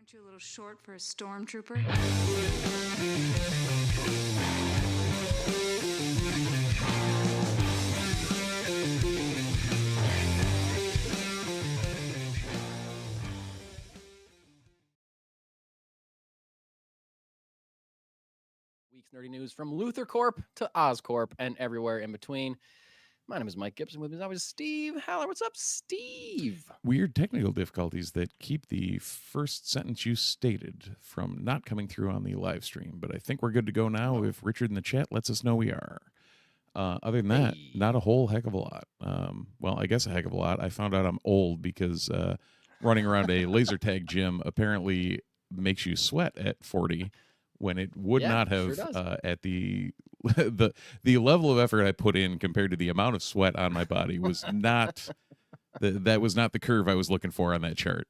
Aren't you a little short for a stormtrooper? Week's nerdy news from Luther Corp to Oscorp and everywhere in between. My name is Mike Gibson. With me as always, Steve Haller. What's up, Steve? Weird technical difficulties that keep the first sentence you stated from not coming through on the live stream, but I think we're good to go now if Richard in the chat lets us know we are. Other than that, not a whole heck of a lot. Well, I guess a heck of a lot. I found out I'm old because running around a laser tag gym apparently makes you sweat at 40 when it would not have at the level of effort I put in compared to the amount of sweat on my body was not that was not the curve I was looking for on that chart.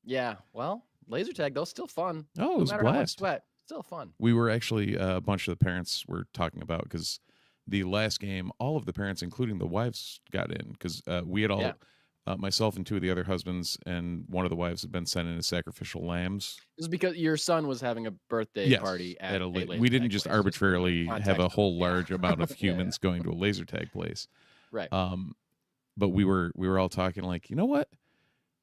Yeah, well, laser tag though, still fun. Oh, it was no matter blast. how much sweat, still fun. We were actually a bunch of the parents were talking about because the last game, all of the parents, including the wives, got in because we had all. Myself and two of the other husbands and one of the wives had been sent in as sacrificial lambs. This is because your son was having a birthday party at a we didn't just arbitrarily have a whole large amount of humans going to a laser tag place. Right. But we were all talking like, you know what?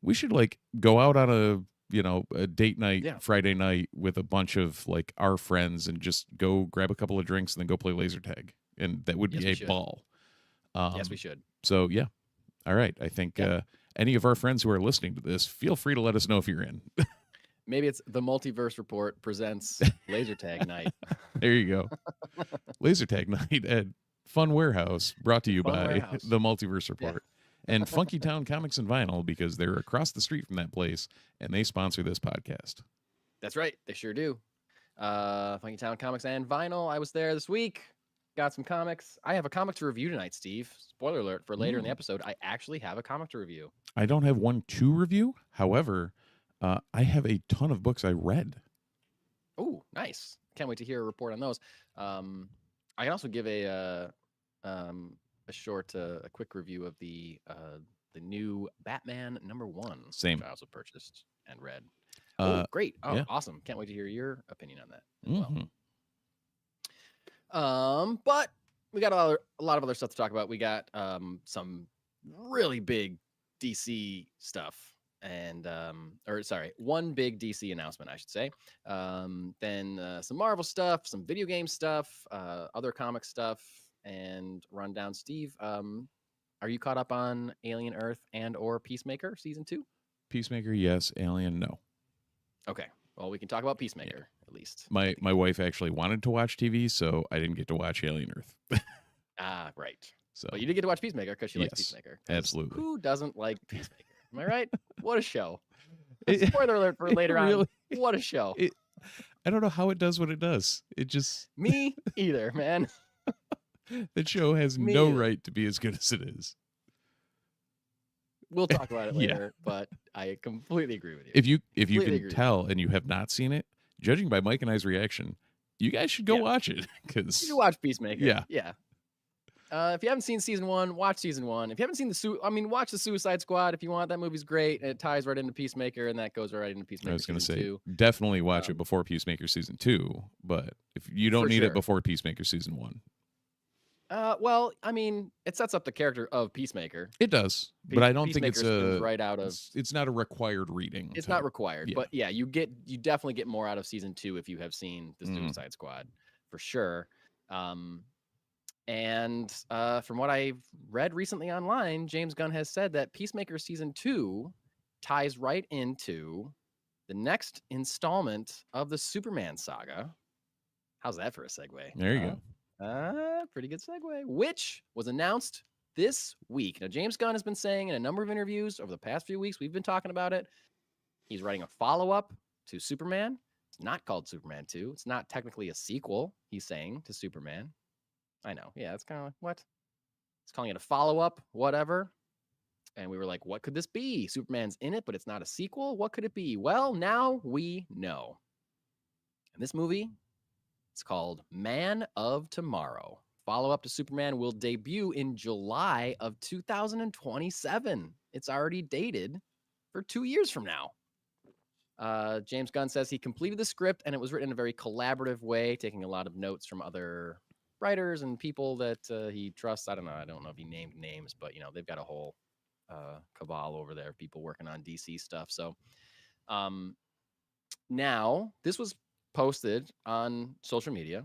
We should like go out on a date night Friday night with a bunch of like our friends and just go grab a couple of drinks and then go play laser tag. And that would be a ball. Yes, we should. So yeah. All right. I think any of our friends who are listening to this, feel free to let us know if you're in. Maybe it's the Multiverse Report presents Laser Tag Night. There you go. Laser Tag Night at Fun Warehouse, brought to you by the Multiverse Report and Funky Town Comics and Vinyl, because they're across the street from that place and they sponsor this podcast. That's right. They sure do. Funky Town Comics and Vinyl. I was there this week. Got some comics. I have a comic to review tonight, Steve. Spoiler alert for later in the episode. I actually have a comic to review. I don't have one to review. However, I have a ton of books I read. Oh, nice. Can't wait to hear a report on those. I can also give a quick review of the new Batman #1. Same. Which I also purchased and read. Oh, great. Oh, awesome. Can't wait to hear your opinion on that as well. But we got a lot of other stuff to talk about. We got some really big DC stuff and one big DC announcement, I should say. Then some Marvel stuff, some video game stuff, other comic stuff, and rundown. Steve, are you caught up on Alien Earth and or Peacemaker season 2? Peacemaker, yes. Alien, no. Okay. Well, we can talk about Peacemaker at least. My wife actually wanted to watch TV, so I didn't get to watch Alien Earth. Right. So, but you did get to watch Peacemaker because she likes Peacemaker. Absolutely. Who doesn't like Peacemaker? Am I right? What a show. Spoiler alert for later on. What a show. I don't know how it does what it does. It just... Me either, man. That show has no right to be as good as it is. We'll talk about it later, but I completely agree with you. If you can tell and you have not seen it, judging by Mike and I's reaction, you guys should go watch it. You should watch Peacemaker. Yeah. If you haven't seen season 1, watch season 1. If you haven't seen watch the Suicide Squad if you want. That movie's great, and it ties right into Peacemaker, and that goes right into Peacemaker. I was going to say, 2. Definitely watch it before Peacemaker season 2, but if you don't need it before Peacemaker season 1. Well, I mean, it sets up the character of Peacemaker. It does, but I don't think it's right out of. It's not a required reading. It's not required, but yeah, you definitely get more out of season 2 if you have seen the Suicide Squad, for sure. And from what I've read recently online, James Gunn has said that Peacemaker season 2 ties right into the next installment of the Superman saga. How's that for a segue? There you go. Pretty good segue, which was announced this week. Now, James Gunn has been saying in a number of interviews over the past few weeks, we've been talking about it. He's writing a follow-up to Superman. It's not called Superman 2. It's not technically a sequel, he's saying, to Superman. I know. Yeah, it's kind of like, what? He's calling it a follow-up, whatever. And we were like, what could this be? Superman's in it, but it's not a sequel. What could it be? Well, now we know. And this movie, it's called Man of Tomorrow. Follow-up to Superman will debut in July of 2027. It's already dated for 2 years from now. James Gunn says he completed the script and it was written in a very collaborative way, taking a lot of notes from other writers and people that he trusts. I don't know if he named names, but they've got a whole cabal over there, people working on DC stuff. So now this was posted on social media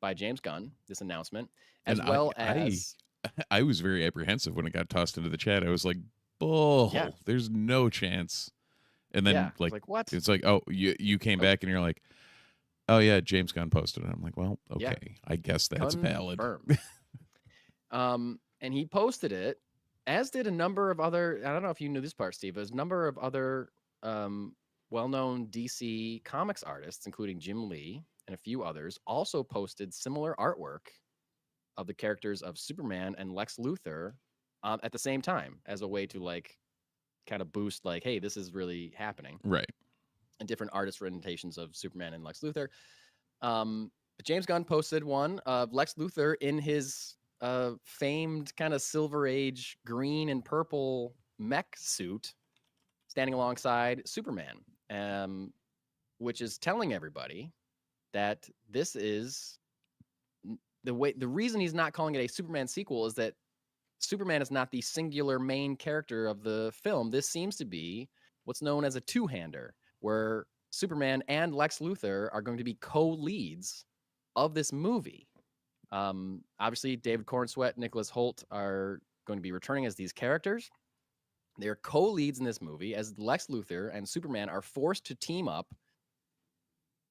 by James Gunn, this announcement, as I was very apprehensive when it got tossed into the chat. I was like, bull, Yeah. there's no chance. And then like what? It's like, oh, you came back and you're like, oh yeah, James Gunn posted it. I'm like, well, okay, Yeah. I guess that's valid. And he posted it, as did a number of other, I don't know if you knew this part, Steve, but a number of other well-known DC comics artists, including Jim Lee and a few others, also posted similar artwork of the characters of Superman and Lex Luthor at the same time, as a way to like kind of boost, like, hey, this is really happening. Right. And different artist presentations of Superman and Lex Luthor. But James Gunn posted one of Lex Luthor in his famed kind of Silver Age green and purple mech suit, standing alongside Superman, which is telling everybody that this is the reason he's not calling it a Superman sequel is that Superman is not the singular main character of the film. This seems to be what's known as a two-hander, where Superman and Lex Luthor are going to be co-leads of this movie. Obviously, David Cornsweet, Nicholas Hoult are going to be returning as these characters. They're co-leads in this movie, as Lex Luthor and Superman are forced to team up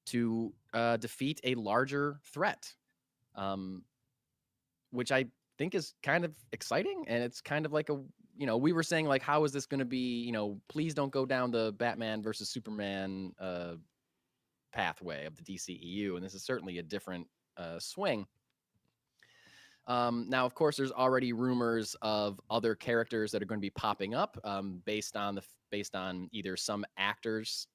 to defeat a larger threat, which I think is kind of exciting. And it's kind of like we were saying, like, how is this going to be, please don't go down the Batman versus Superman pathway of the DCEU. And this is certainly a different swing. Now, of course, there's already rumors of other characters that are going to be popping up based on either some actors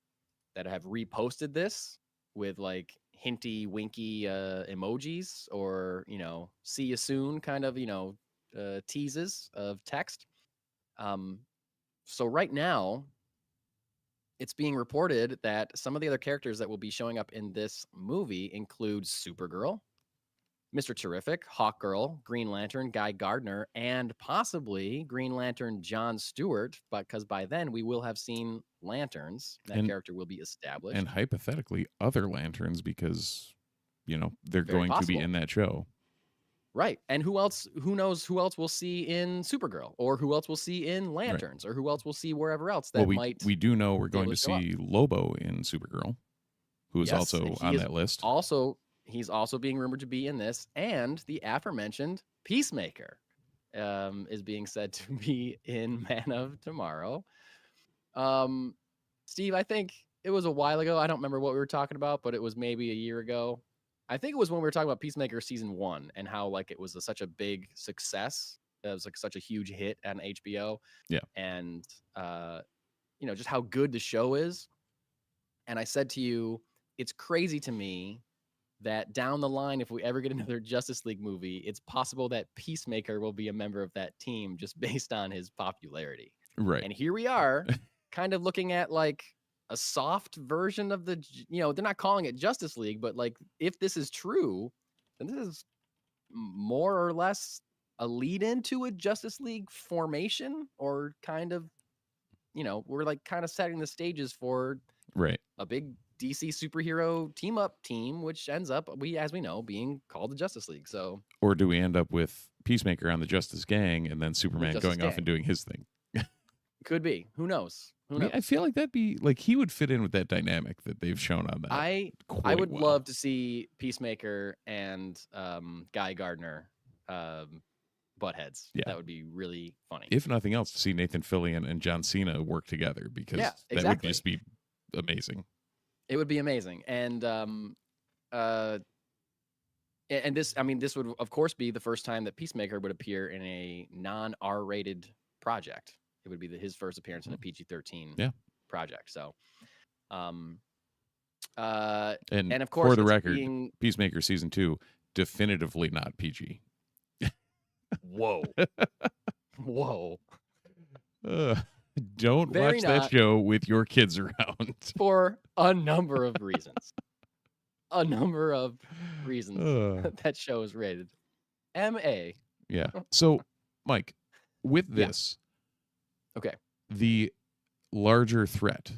that have reposted this with like hinty, winky emojis, or see you soon kind of teases of text. So right now, it's being reported that some of the other characters that will be showing up in this movie include Supergirl, Mr. Terrific, Hawkgirl, Green Lantern, Guy Gardner, and possibly Green Lantern John Stewart, because by then we will have seen Lanterns. That character will be established. And hypothetically, other Lanterns, because, they're Very going possible to be in that show. Right. And who knows who else we'll see in Supergirl, or who else we'll see in Lanterns, or who else we'll see wherever else that we do know we're going to see Lobo in Supergirl, who is also on that list. He's also being rumored to be in this, and the aforementioned Peacemaker is being said to be in Man of Tomorrow. Steve, I think it was a while ago. I don't remember what we were talking about, but it was maybe a year ago. I think it was when we were talking about Peacemaker season 1 and how like it was such a big success. It was like such a huge hit on HBO. Yeah. And just how good the show is. And I said to you, it's crazy to me that down the line, if we ever get another Justice League movie, it's possible that Peacemaker will be a member of that team just based on his popularity. Right. And here we are kind of looking at like a soft version of the, they're not calling it Justice League, but like, if this is true, then this is more or less a lead into a Justice League formation, or kind of, we're like kind of setting the stages for a big DC superhero team, which ends up, as we know, being called the Justice League. So, or do we end up with Peacemaker on the Justice Gang and then Superman going off and doing his thing? Could be. Who knows? I feel like that'd be like, he would fit in with that dynamic that they've shown on that. I would love to see Peacemaker and Guy Gardner butt heads. Yeah. That would be really funny. If nothing else, to see Nathan Fillion and John Cena work together, because that would just be amazing. It would be amazing. And this would of course be the first time that Peacemaker would appear in a non-R-rated project. It would be his first appearance in a PG-13 project. So, and of course, for the record, Peacemaker season 2 definitively not PG. Whoa. Don't Very watch that not. show with your kids around. For a number of reasons. A number of reasons that show is rated MA. Yeah. So, Mike, with Yeah. this, Okay. the larger threat,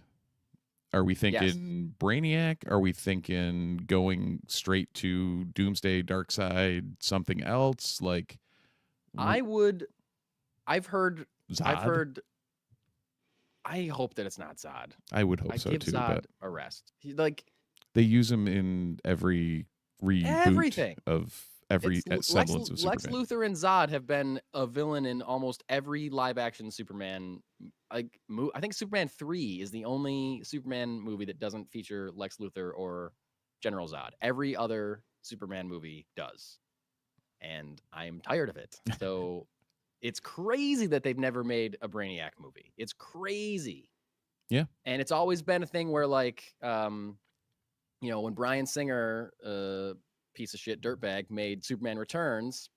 are we Yes. thinking Brainiac? Are we thinking going straight to Doomsday, Darkseid, something else? Like, I've heard, Zod? I hope that it's not Zod. I would hope I so give too, Zod but a rest. Like, they use him in every reboot everything. of every It's semblance of Lex Superman. Luthor and Zod have been a villain in almost every live action Superman. I think Superman 3 is the only Superman movie that doesn't feature Lex Luthor or General Zod. Every other Superman movie does. And I'm tired of it. So it's crazy that they've never made a Brainiac movie. It's crazy. Yeah. And it's always been a thing where, like, when Bryan Singer, piece of shit dirtbag, made Superman Returns,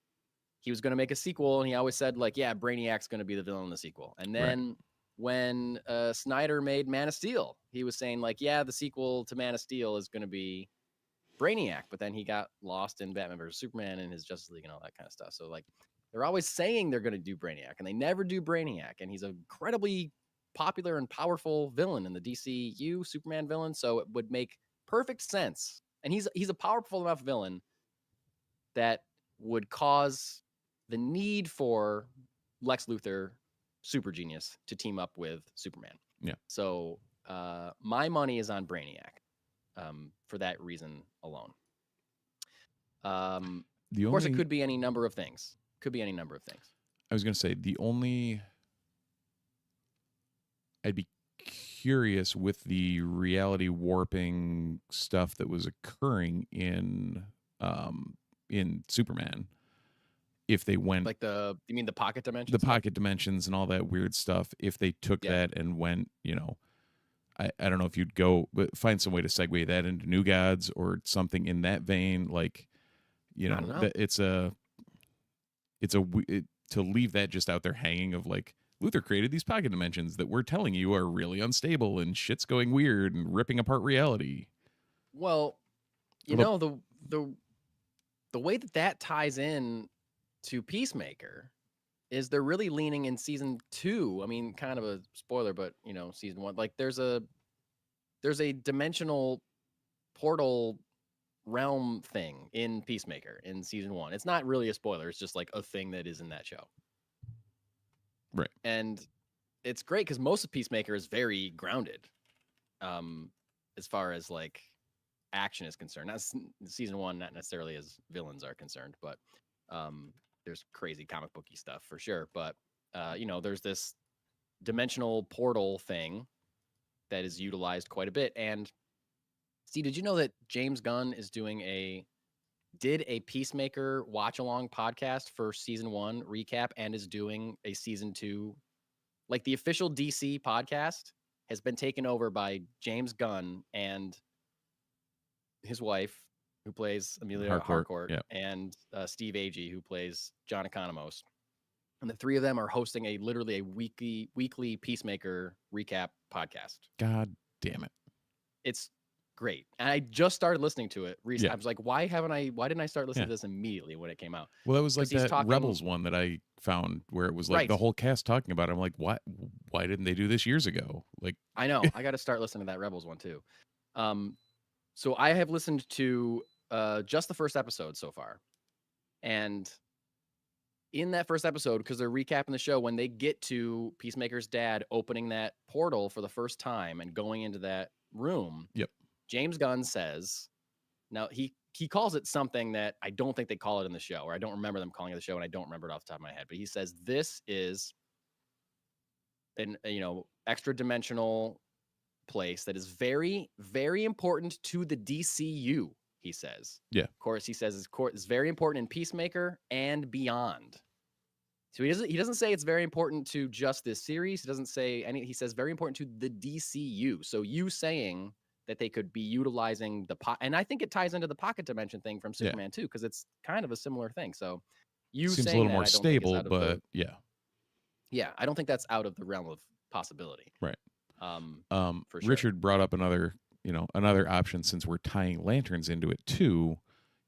he was going to make a sequel, and he always said, like, yeah, Brainiac's going to be the villain in the sequel. And then when Snyder made Man of Steel, he was saying, like, yeah, the sequel to Man of Steel is going to be Brainiac, but then he got lost in Batman vs Superman and his Justice League and all that kind of stuff. So, like, they're always saying they're going to do Brainiac, and they never do Brainiac, and he's an incredibly popular and powerful villain in the DCU, Superman villain, so it would make perfect sense. And he's a powerful enough villain that would cause the need for Lex Luthor, super genius, to team up with Superman. Yeah. So my money is on Brainiac for that reason alone. Of course, it could be any number of things. I was going to say, I'd be curious with the reality warping stuff that was occurring in Superman, if they went like you mean the pocket dimensions? The pocket dimensions and all that weird stuff. If they took that and went, I don't know if you'd go, but find some way to segue that into New Gods or something in that vein. Like, to leave that just out there hanging of, like, Luthor created these pocket dimensions that we're telling you are really unstable and shit's going weird and ripping apart reality. Well, the way that ties in to Peacemaker is they're really leaning in season 2. I mean, kind of a spoiler, but season 1, like, there's a dimensional portal realm thing in Peacemaker in season 1. It's not really a spoiler. It's just like a thing that is in that show. Right. And it's great because most of Peacemaker is very grounded as far as, like, action is concerned. Not season 1, not necessarily as villains are concerned, but there's crazy comic booky stuff for sure. But there's this dimensional portal thing that is utilized quite a bit. And Steve, did you know that James Gunn did a Peacemaker watch along podcast for season 1 recap and is doing a season 2, like, the official DC podcast has been taken over by James Gunn and his wife, who plays Amelia Harcourt, and Steve Agee, who plays John Economos. And the three of them are hosting literally a weekly Peacemaker recap podcast. God damn it. It's great. And I just started listening to it recently. I was like, why didn't I start listening to this immediately when it came out? Well, that was like that Rebels one that I found where it was like the whole cast talking about it. I'm like, why didn't they do this years ago? Like, I know. I got to start listening to that Rebels one too. So I have listened to just the first episode so far. And in that first episode, because they're recapping the show, when they get to Peacemaker's dad opening that portal for the first time and going into that room, James Gunn says, now he calls it something that I don't think they call it in the show, or I don't remember them calling it the show, and I don't remember it off the top of my head, but he says this is an extra dimensional place that is very, very important to the DCU, he says. Yeah. Of course, he says it's very important in Peacemaker and beyond. So he doesn't say it's very important to just this series. He doesn't say he says very important to the DCU. So you saying that they could be utilizing and I think it ties into the pocket dimension thing from Superman too, because it's kind of a similar thing. So you seems saying a little more stable, but yeah, I don't think that's out of the realm of possibility. Right. For sure. Richard brought up another option, since we're tying lanterns into it too.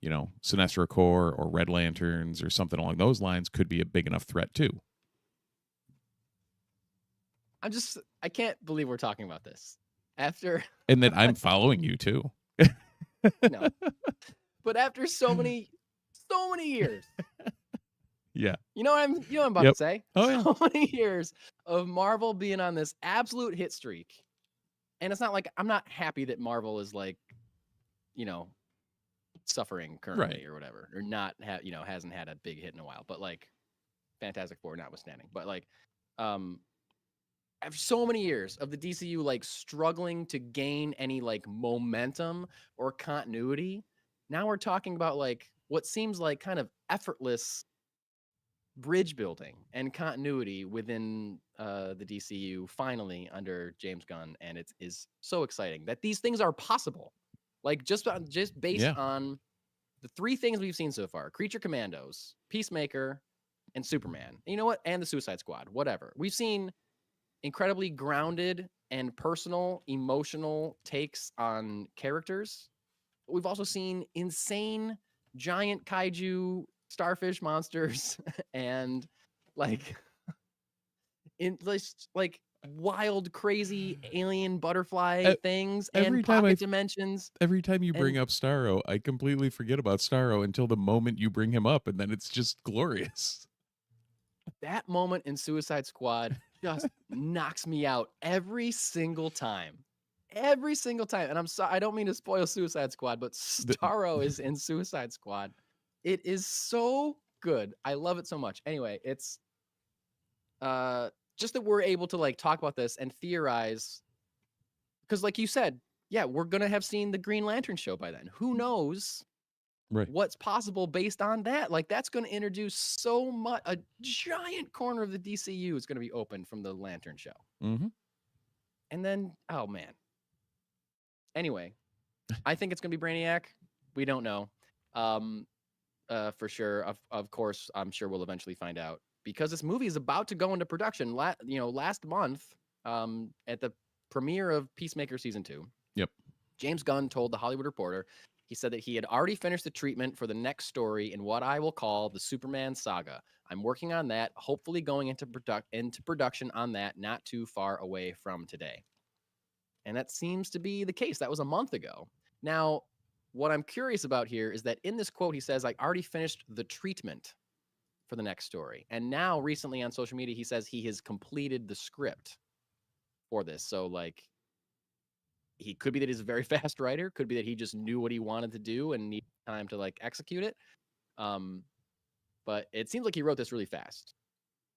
Sinestro Corps or Red Lanterns or something along those lines could be a big enough threat too. I can't believe we're talking about this after. And that I'm following you too. No, but after so many years. Yeah. You know what I'm about Yep. to say? Oh, yeah. So many years of Marvel being on this absolute hit streak. And it's not like I'm not happy that Marvel is like, suffering currently or whatever, or not hasn't had a big hit in a while, but like Fantastic Four notwithstanding. But like after so many years of the DCU like struggling to gain any like momentum or continuity, now we're talking about like what seems like kind of effortless bridge building and continuity within the DCU finally under James Gunn, and it is so exciting that these things are possible. Like just based on the three things we've seen so far: Creature Commandos, Peacemaker, and Superman. And you know what? And the Suicide Squad. Whatever. We've seen incredibly grounded and personal, emotional takes on characters. We've also seen insane giant kaiju starfish monsters and like wild, crazy alien butterfly things and pocket dimensions. Every time you bring up Starro, I completely forget about Starro until the moment you bring him up, and then it's just glorious. That moment in Suicide Squad just knocks me out every single time. Every single time. And I'm sorry, I don't mean to spoil Suicide Squad, but Starro is in Suicide Squad. It is so good. I love it so much. Anyway, it's just that we're able to like talk about this and theorize, because like you said, yeah, we're gonna have seen the Green Lantern show by then. Who knows what's possible based on that? Like that's gonna introduce so much. A giant corner of the DCU is gonna be open from the Lantern show. Mm-hmm. And then, oh man. Anyway, I think it's gonna be Brainiac. We don't know. For sure. Of course, I'm sure we'll eventually find out, because this movie is about to go into production. Last month, at the premiere of Peacemaker season 2. Yep. James Gunn told the Hollywood Reporter, he said that he had already finished the treatment for the next story in what I will call the Superman saga. I'm working on that, hopefully going into production on that not too far away from today. And that seems to be the case. That was a month ago. Now, what I'm curious about here is that in this quote, he says, I already finished the treatment for the next story. And now recently on social media, he says he has completed the script for this. So like, he could be that he's a very fast writer. Could be that he just knew what he wanted to do and needed time to like execute it. But it seems like he wrote this really fast.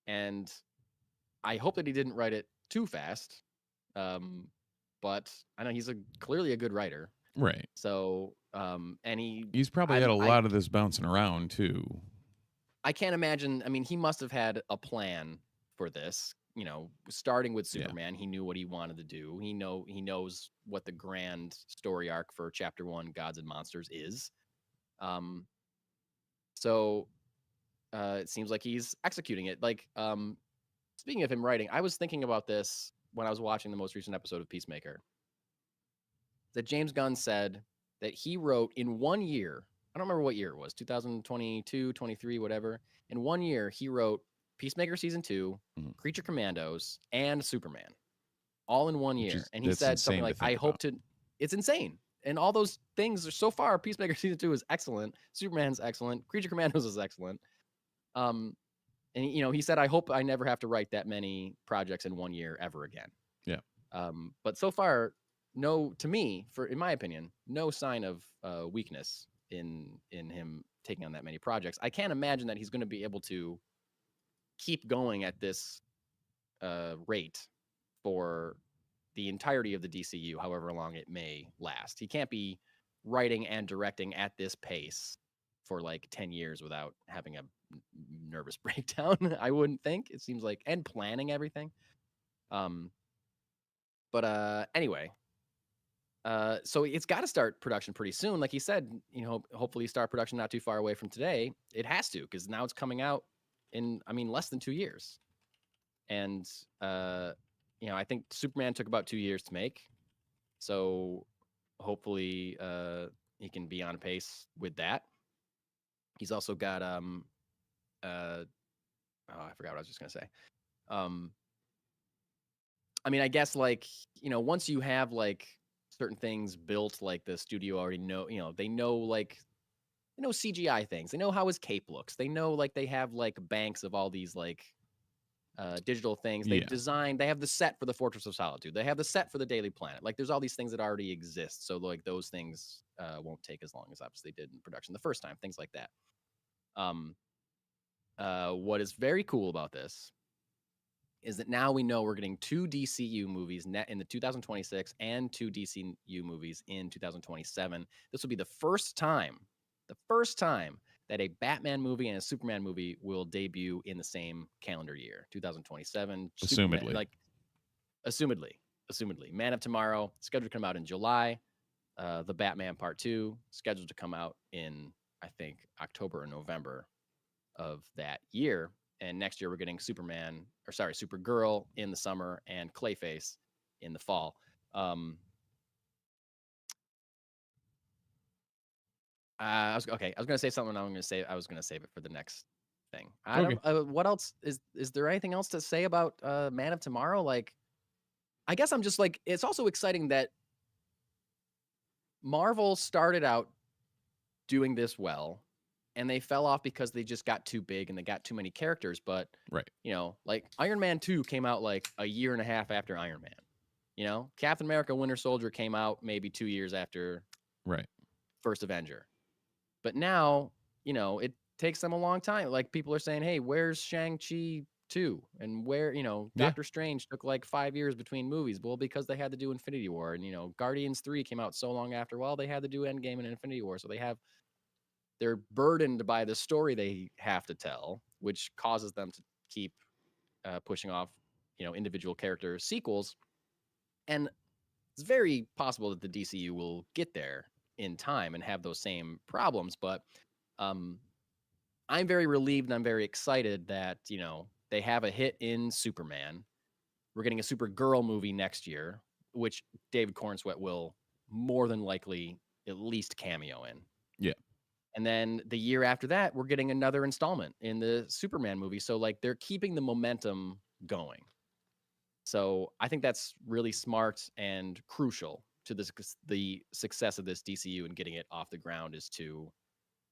And I hope that he didn't write it too fast. But I know he's clearly a good writer. Right. So, and he's probably had a lot of this bouncing around too. I can't imagine. I mean, he must have had a plan for this. Starting with Superman, he knew what he wanted to do. He knows what the grand story arc for Chapter 1, Gods and Monsters, is. So it seems like he's executing it. Like, speaking of him writing, I was thinking about this when I was watching the most recent episode of Peacemaker. That James Gunn said that he wrote in 1 year. I don't remember what year it was, 2022, 23, whatever. In 1 year, he wrote Peacemaker season 2, Creature Commandos, and Superman, all in 1 year. And he said something like, I hope to, it's insane. And all those things are so far, Peacemaker season 2 is excellent. Superman's excellent. Creature Commandos is excellent. And he said, I hope I never have to write that many projects in 1 year ever again. Yeah. But so far, in my opinion, no sign of weakness in him taking on that many projects. I can't imagine that he's going to be able to keep going at this rate for the entirety of the DCU, however long it may last. He can't be writing and directing at this pace for like 10 years without having a nervous breakdown, I wouldn't think. It seems like, and planning everything. Anyway, so it's got to start production pretty soon. Like he said, hopefully start production not too far away from today. It has to, because now it's coming out in, less than 2 years. And I think Superman took about 2 years to make. So hopefully he can be on pace with that. He's also got I forgot what I was just gonna say. I mean, I guess like, once you have like certain things built, like the studio already they know like CGI things. They know how his cape looks. They know like they have like banks of all these like digital things. They've designed, they have the set for the Fortress of Solitude. They have the set for the Daily Planet. Like there's all these things that already exist. So like those things won't take as long as obviously did in production the first time, things like that. What is very cool about this is that now we know we're getting 2 DCU movies in the 2026 and 2 DCU movies in 2027. This will be the first time that a Batman movie and a Superman movie will debut in the same calendar year, 2027. Assumedly. Assumedly. Man of Tomorrow, scheduled to come out in July. The Batman Part 2, scheduled to come out in, I think, October or November of that year. And next year we're getting Supergirl in the summer and Clayface in the fall. I was gonna say something. I was gonna save it for the next thing. I don't. What else is there? Anything else to say about Man of Tomorrow? Like, I guess I'm just like, it's also exciting that Marvel started out doing this well, and they fell off because they just got too big and they got too many characters. But like Iron Man 2 came out like a year and a half after Iron Man. Captain America: Winter Soldier came out maybe 2 years after First Avenger. But now, it takes them a long time. Like people are saying, hey, where's Shang-Chi 2? And where, Doctor Strange took like 5 years between movies. Well, because they had to do Infinity War. And, Guardians 3 came out so long after. Well, they had to do Endgame and Infinity War. So they're burdened by the story they have to tell, which causes them to keep pushing off, individual character sequels. And it's very possible that the DCU will get there in time and have those same problems. But I'm very relieved and I'm very excited that, they have a hit in Superman. We're getting a Supergirl movie next year, which David Cornsweet will more than likely at least cameo in. Yeah. And then the year after that, we're getting another installment in the Superman movie. So like they're keeping the momentum going. So I think that's really smart and crucial to the success of this DCU and getting it off the ground, is to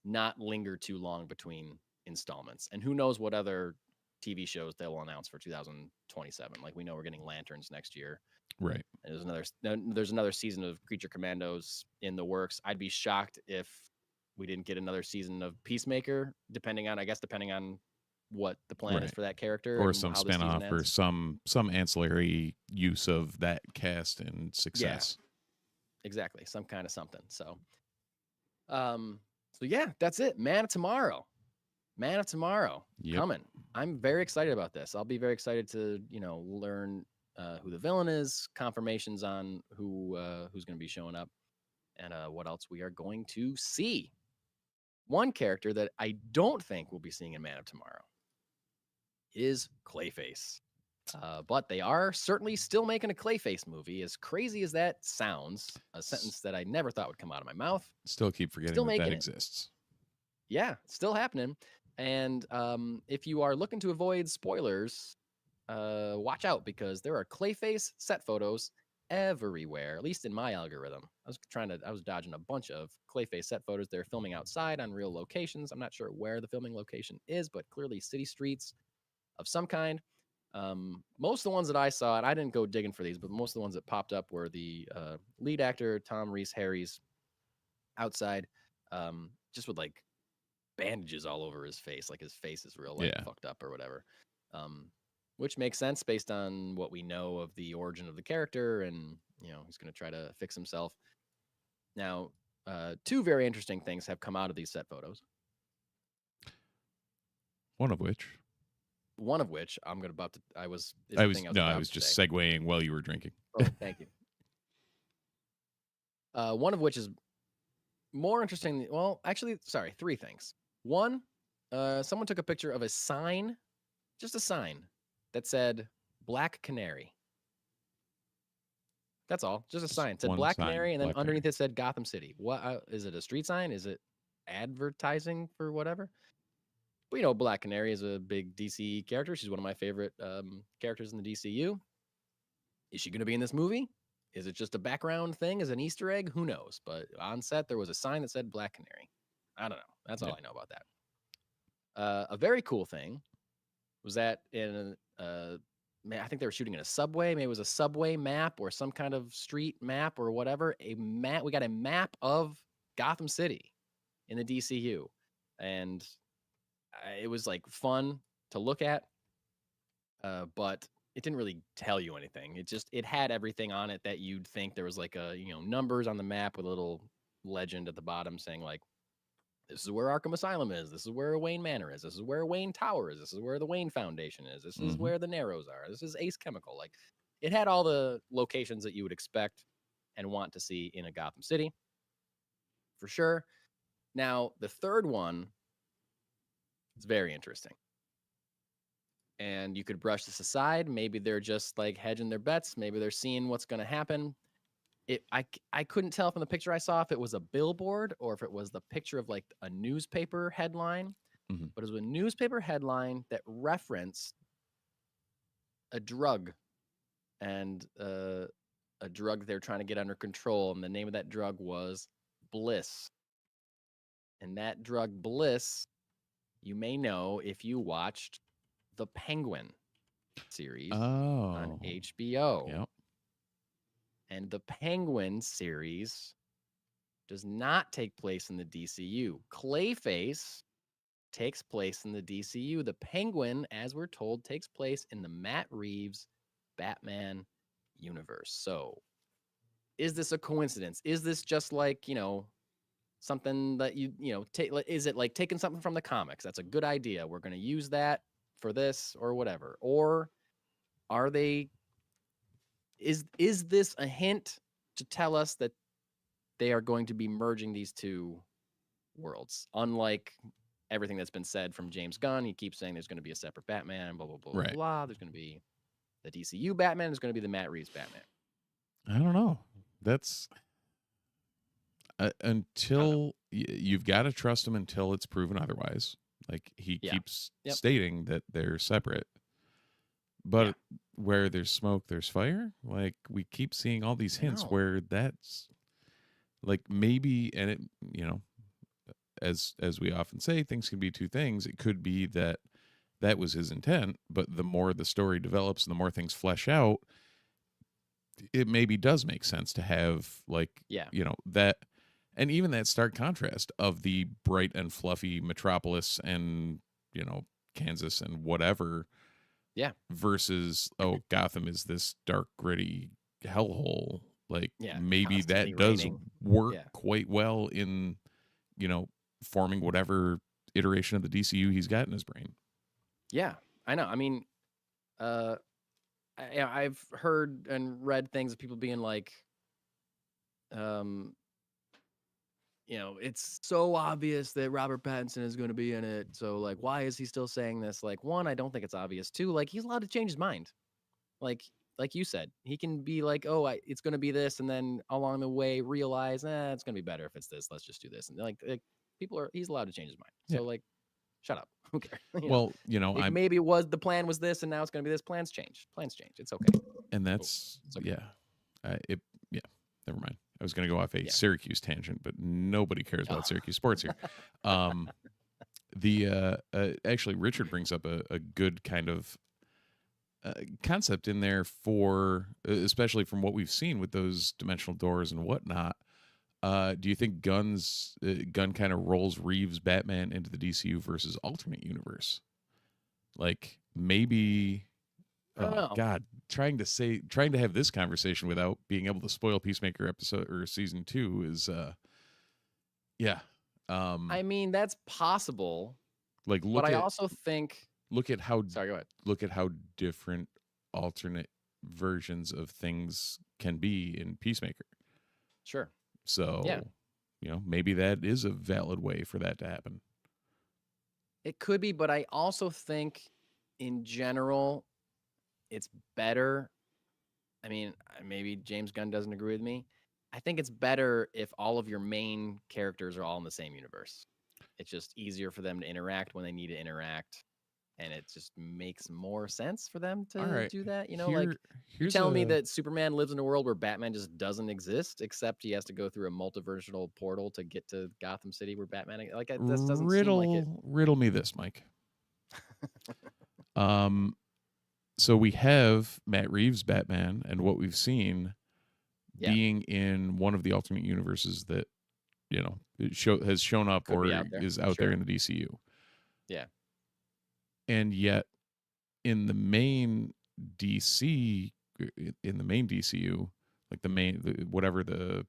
not linger too long between installments. And who knows what other TV shows they will announce for 2027. Like we know we're getting Lanterns next year. Right. And there's another season of Creature Commandos in the works. I'd be shocked if we didn't get another season of Peacemaker, depending on what the plan is for that character, or some spinoff, or some ancillary use of that cast and success. Yeah, exactly, some kind of something. So, yeah, that's it. Man of Tomorrow coming. I'm very excited about this. I'll be very excited to learn who the villain is, confirmations on who's going to be showing up, and what else we are going to see. One character that I don't think we'll be seeing in Man of Tomorrow is Clayface. But they are certainly still making a Clayface movie. As crazy as that sounds, a sentence that I never thought would come out of my mouth. Still keep forgetting that exists. Yeah, still happening. And if you are looking to avoid spoilers, watch out, because there are Clayface set photos everywhere, at least in my algorithm. I was dodging a bunch of Clayface set photos. They're filming outside on real locations. I'm not sure where the filming location is, but clearly city streets of some kind. Most of the ones that I saw, and I didn't go digging for these, but most of the ones that popped up were the lead actor, Tom Rhys-Harry's, outside, just with like bandages all over his face. Like his face is real fucked up or whatever. Which makes sense based on what we know of the origin of the character, and he's going to try to fix himself. Now, 2 very interesting things have come out of these set photos. One of which I'm going to I was just segueing while you were drinking. Oh, thank you. One of which is more interesting. Well, actually, sorry, 3 things. One, someone took a picture of a sign, just a sign, that said Black Canary. That's all. Just a Just sign. It said one Black sign, Canary, and then Black underneath Canary. it said Gotham City. What is it? A street sign? Is it advertising for whatever? We know Black Canary is a big DC character. She's one of my favorite characters in the DCU. Is she going to be in this movie? Is it just a background thing? Is it an Easter egg? Who knows? But on set, there was a sign that said Black Canary. I don't know. That's all I know about that. A very cool thing was that in I think they were shooting in a subway. Maybe it was a subway map or some kind of street map or whatever. A map. We got a map of Gotham City in the DCU, and it was like fun to look at, but it didn't really tell you anything. It had everything on it that you'd think. There was like numbers on the map with a little legend at the bottom saying like, this is where Arkham Asylum is. This is where Wayne Manor is. This is where Wayne Tower is. This is where the Wayne Foundation is. This is where the Narrows are. This is Ace Chemical. Like, it had all the locations that you would expect and want to see in a Gotham City, for sure. Now, the third one is very interesting. And you could brush this aside. Maybe they're just like hedging their bets. Maybe they're seeing what's going to happen. I couldn't tell from the picture I saw if it was a billboard or if it was the picture of like a newspaper headline, but it was a newspaper headline that referenced a drug and a drug they're trying to get under control. And the name of that drug was Bliss. And that drug Bliss, you may know if you watched the Penguin series on HBO. Yep. And the Penguin series does not take place in the DCU. Clayface takes place in the DCU. The Penguin, as we're told, takes place in the Matt Reeves Batman universe. So, is this a coincidence? Is this just like, something that take? Is it like taking something from the comics? That's a good idea. We're going to use that for this or whatever. Or are they? Is this a hint to tell us that they are going to be merging these two worlds? Unlike everything that's been said from James Gunn, he keeps saying there's going to be a separate Batman, blah, blah, blah, Right. blah. There's going to be the DCU Batman. There's going to be the Matt Reeves Batman. I don't know. That's until you've got to trust him until it's proven otherwise. Like he keeps stating that they're separate. But where there's smoke, there's fire. Like we keep seeing all these hints where that's like maybe, and it, as we often say, things can be two things. It could be that was his intent, but the more the story develops and the more things flesh out, it maybe does make sense to have like, that, and even that stark contrast of the bright and fluffy metropolis and, Kansas and whatever. Yeah. Versus, Gotham is this dark, gritty hellhole. Like maybe constantly that does raining. work quite well in, forming whatever iteration of the DCU he's got in his brain. Yeah, I know. I mean, I've heard and read things of people being like, it's so obvious that Robert Pattinson is going to be in it. So, like, why is he still saying this? Like, one, I don't think it's obvious. Two, like, he's allowed to change his mind. Like you said, he can be like, it's going to be this, and then along the way realize, it's going to be better if it's this. Let's just do this. And like he's allowed to change his mind. So, like, shut up. Who cares? Well, maybe the plan was this, and now it's going to be this. Plans change. It's okay. And that's okay. Never mind. I was going to go off a Syracuse tangent, but nobody cares about Syracuse sports here. Actually, Richard brings up a good kind of concept in there for, especially from what we've seen with those dimensional doors and whatnot. Do you think Gunn kind of rolls Reeves Batman into the DCU versus alternate universe? Like maybe. Oh God! Trying to have this conversation without being able to spoil Peacemaker episode or season 2 is, I mean, that's possible. Like, I also think look at how. Sorry, go ahead. Look at how different alternate versions of things can be in Peacemaker. Sure. So, maybe that is a valid way for that to happen. It could be, but I also think, in general, it's better I mean, maybe James Gunn doesn't agree with me. I think it's better if all of your main characters are all in the same universe. It's just easier for them to interact when they need to interact, and it just makes more sense for them All to right. do that. Like you're Here's telling me a that Superman lives in a world where Batman just doesn't exist, except he has to go through a multiversal portal to get to Gotham City where Batman. Like this doesn't seem like it. riddle me this, Mike. So we have Matt Reeves' Batman, and what we've seen Yeah. being in one of the alternate universes that has shown up Could or be out there. is out Sure. there in the DCU. Yeah. And yet, in the main DCU, like whatever the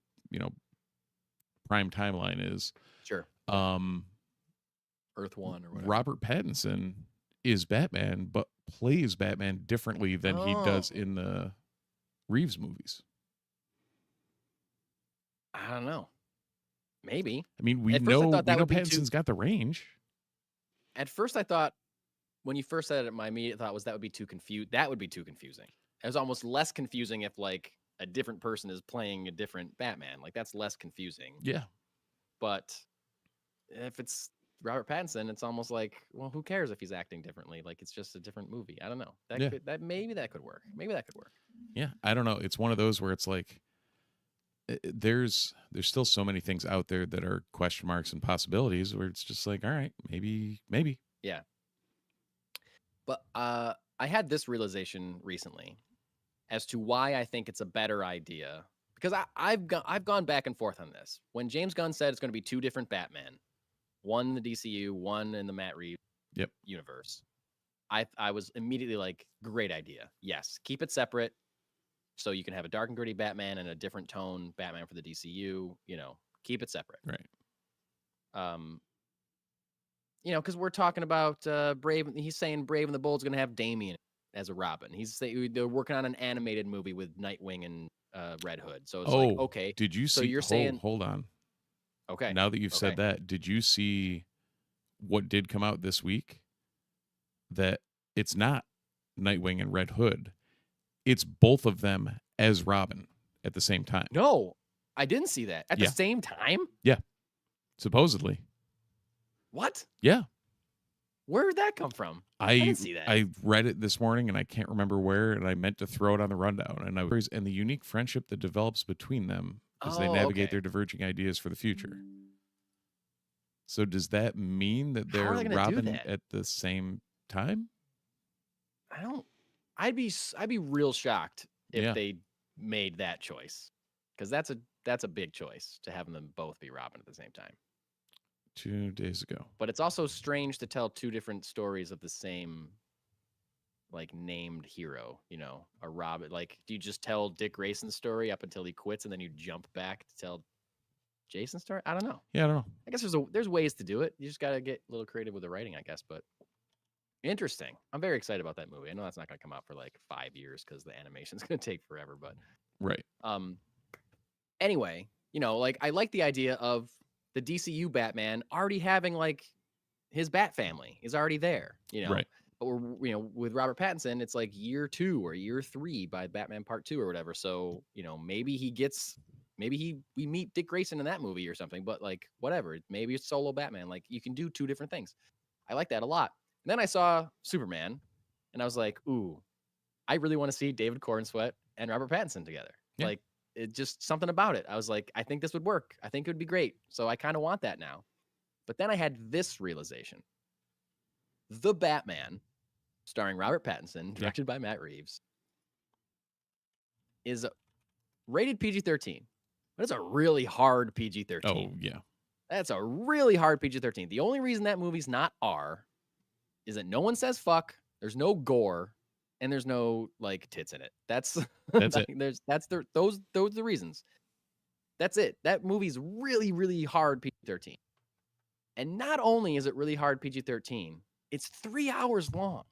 prime timeline is, Sure. Earth 1 or whatever. Robert Pattinson is Batman, but plays Batman differently than he does in the Reeves movies. I don't know. Maybe. I mean, we At first I know thought that would be Pattinson's got the range. At first I thought, when you first said it, my immediate thought was that would be too confused. That would be too confusing. It was almost less confusing if like a different person is playing a different Batman. Like that's less confusing. Yeah. But if it's Robert Pattinson, it's almost like, well, who cares if he's acting differently? Like it's just a different movie. I don't know. Maybe that could work. Maybe that could work. Yeah, I don't know. It's one of those where it's like there's still so many things out there that are question marks and possibilities where it's just like, all right, maybe. Yeah. But I had this realization recently as to why I think it's a better idea, because I've gone back and forth on this. When James Gunn said it's going to be two different Batman, one in the DCU, one in the Matt Reeves universe, I was immediately like, great idea. Yes, keep it separate so you can have a dark and gritty Batman and a different tone Batman for the DCU. Keep it separate. Right. Because we're talking about Brave. He's saying Brave and the Bold's going to have Damian as a Robin. He's saying they're working on an animated movie with Nightwing and Red Hood. So it's like, okay. Did you see? So you're saying, hold on. Okay. Now that you've said that, did you see what did come out this week? That it's not Nightwing and Red Hood. It's both of them as Robin at the same time. No, I didn't see that. At the same time? Yeah. Supposedly. What? Yeah. Where did that come from? I didn't see that. I read it this morning and I can't remember where, and I meant to throw it on the rundown. And the unique friendship that develops between them as they navigate their diverging ideas for the future. So does that mean that they're Robin at the same time? I'd be real shocked if they made that choice, because that's a big choice to have them both be Robin at the same time. 2 days ago. But it's also strange to tell two different stories of the same like named hero, a Robin. Like, do you just tell Dick Grayson's story up until he quits and then you jump back to tell Jason's story? I don't know. Yeah, I don't know. I guess there's ways to do it. You just got to get a little creative with the writing, I guess, but interesting. I'm very excited about that movie. I know that's not going to come out for like 5 years because the animation's going to take forever, but right. Anyway, like I like the idea of the DCU Batman already having like his Bat family is already there, Right. But we're, with Robert Pattinson, it's like year 2 or year 3 by Batman Part 2 or whatever. So, maybe we meet Dick Grayson in that movie or something, but like whatever, maybe it's solo Batman. Like you can do two different things. I like that a lot. And then I saw Superman and I was like, ooh, I really want to see David Corenswet and Robert Pattinson together. Yeah. Like, it just something about it. I was like, I think this would work. I think it would be great. So I kind of want that now. But then I had this realization. The Batman, starring Robert Pattinson, directed by Matt Reeves, is rated PG-13. But it's a really hard PG-13. Oh, yeah. That's a really hard PG-13. The only reason that movie's not R is that no one says fuck, there's no gore, and there's no like tits in it. That's it. Those are the reasons. That's it. That movie's really, really hard PG-13. And not only is it really hard PG-13, it's 3 hours long.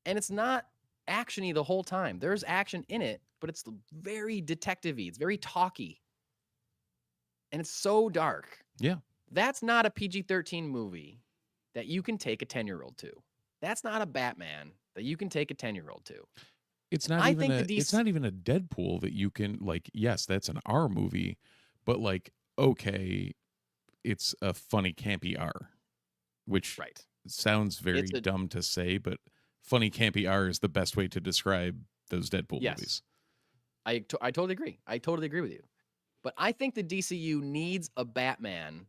And it's not action-y the whole time. There's action in it, but it's very detective-y. It's very talky. And it's so dark. Yeah. That's not a PG-13 movie that you can take a 10-year-old to. That's not a Batman that you can take a 10-year-old to. It's not I even think a the it's DC not even a Deadpool that you can like, yes, that's an R movie, but like, okay, it's a funny campy R, which right. sounds very It's a dumb to say, but funny campy R is the best way to describe those Deadpool yes. movies. I totally agree. I totally agree with you. But I think the DCU needs a Batman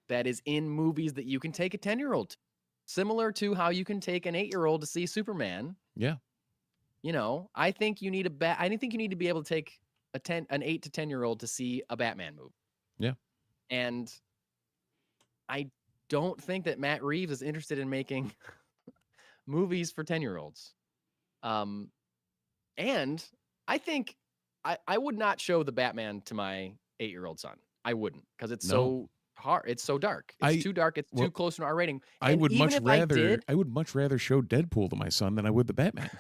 that is in movies that you can take a 10-year-old to. Similar to how you can take an 8-year-old to see Superman. Yeah. You know, I think you need I think you need to be able to take an 8 to 10-year-old to see a Batman movie. Yeah. And I don't think that Matt Reeves is interested in making movies for 10-year-olds. And I think I would not show the Batman to my 8-year-old son. I wouldn't, because it's No. so hard. It's so dark. It's too dark. It's too close to an R rating. I And would even much if I rather did, I would much rather show Deadpool to my son than I would the Batman.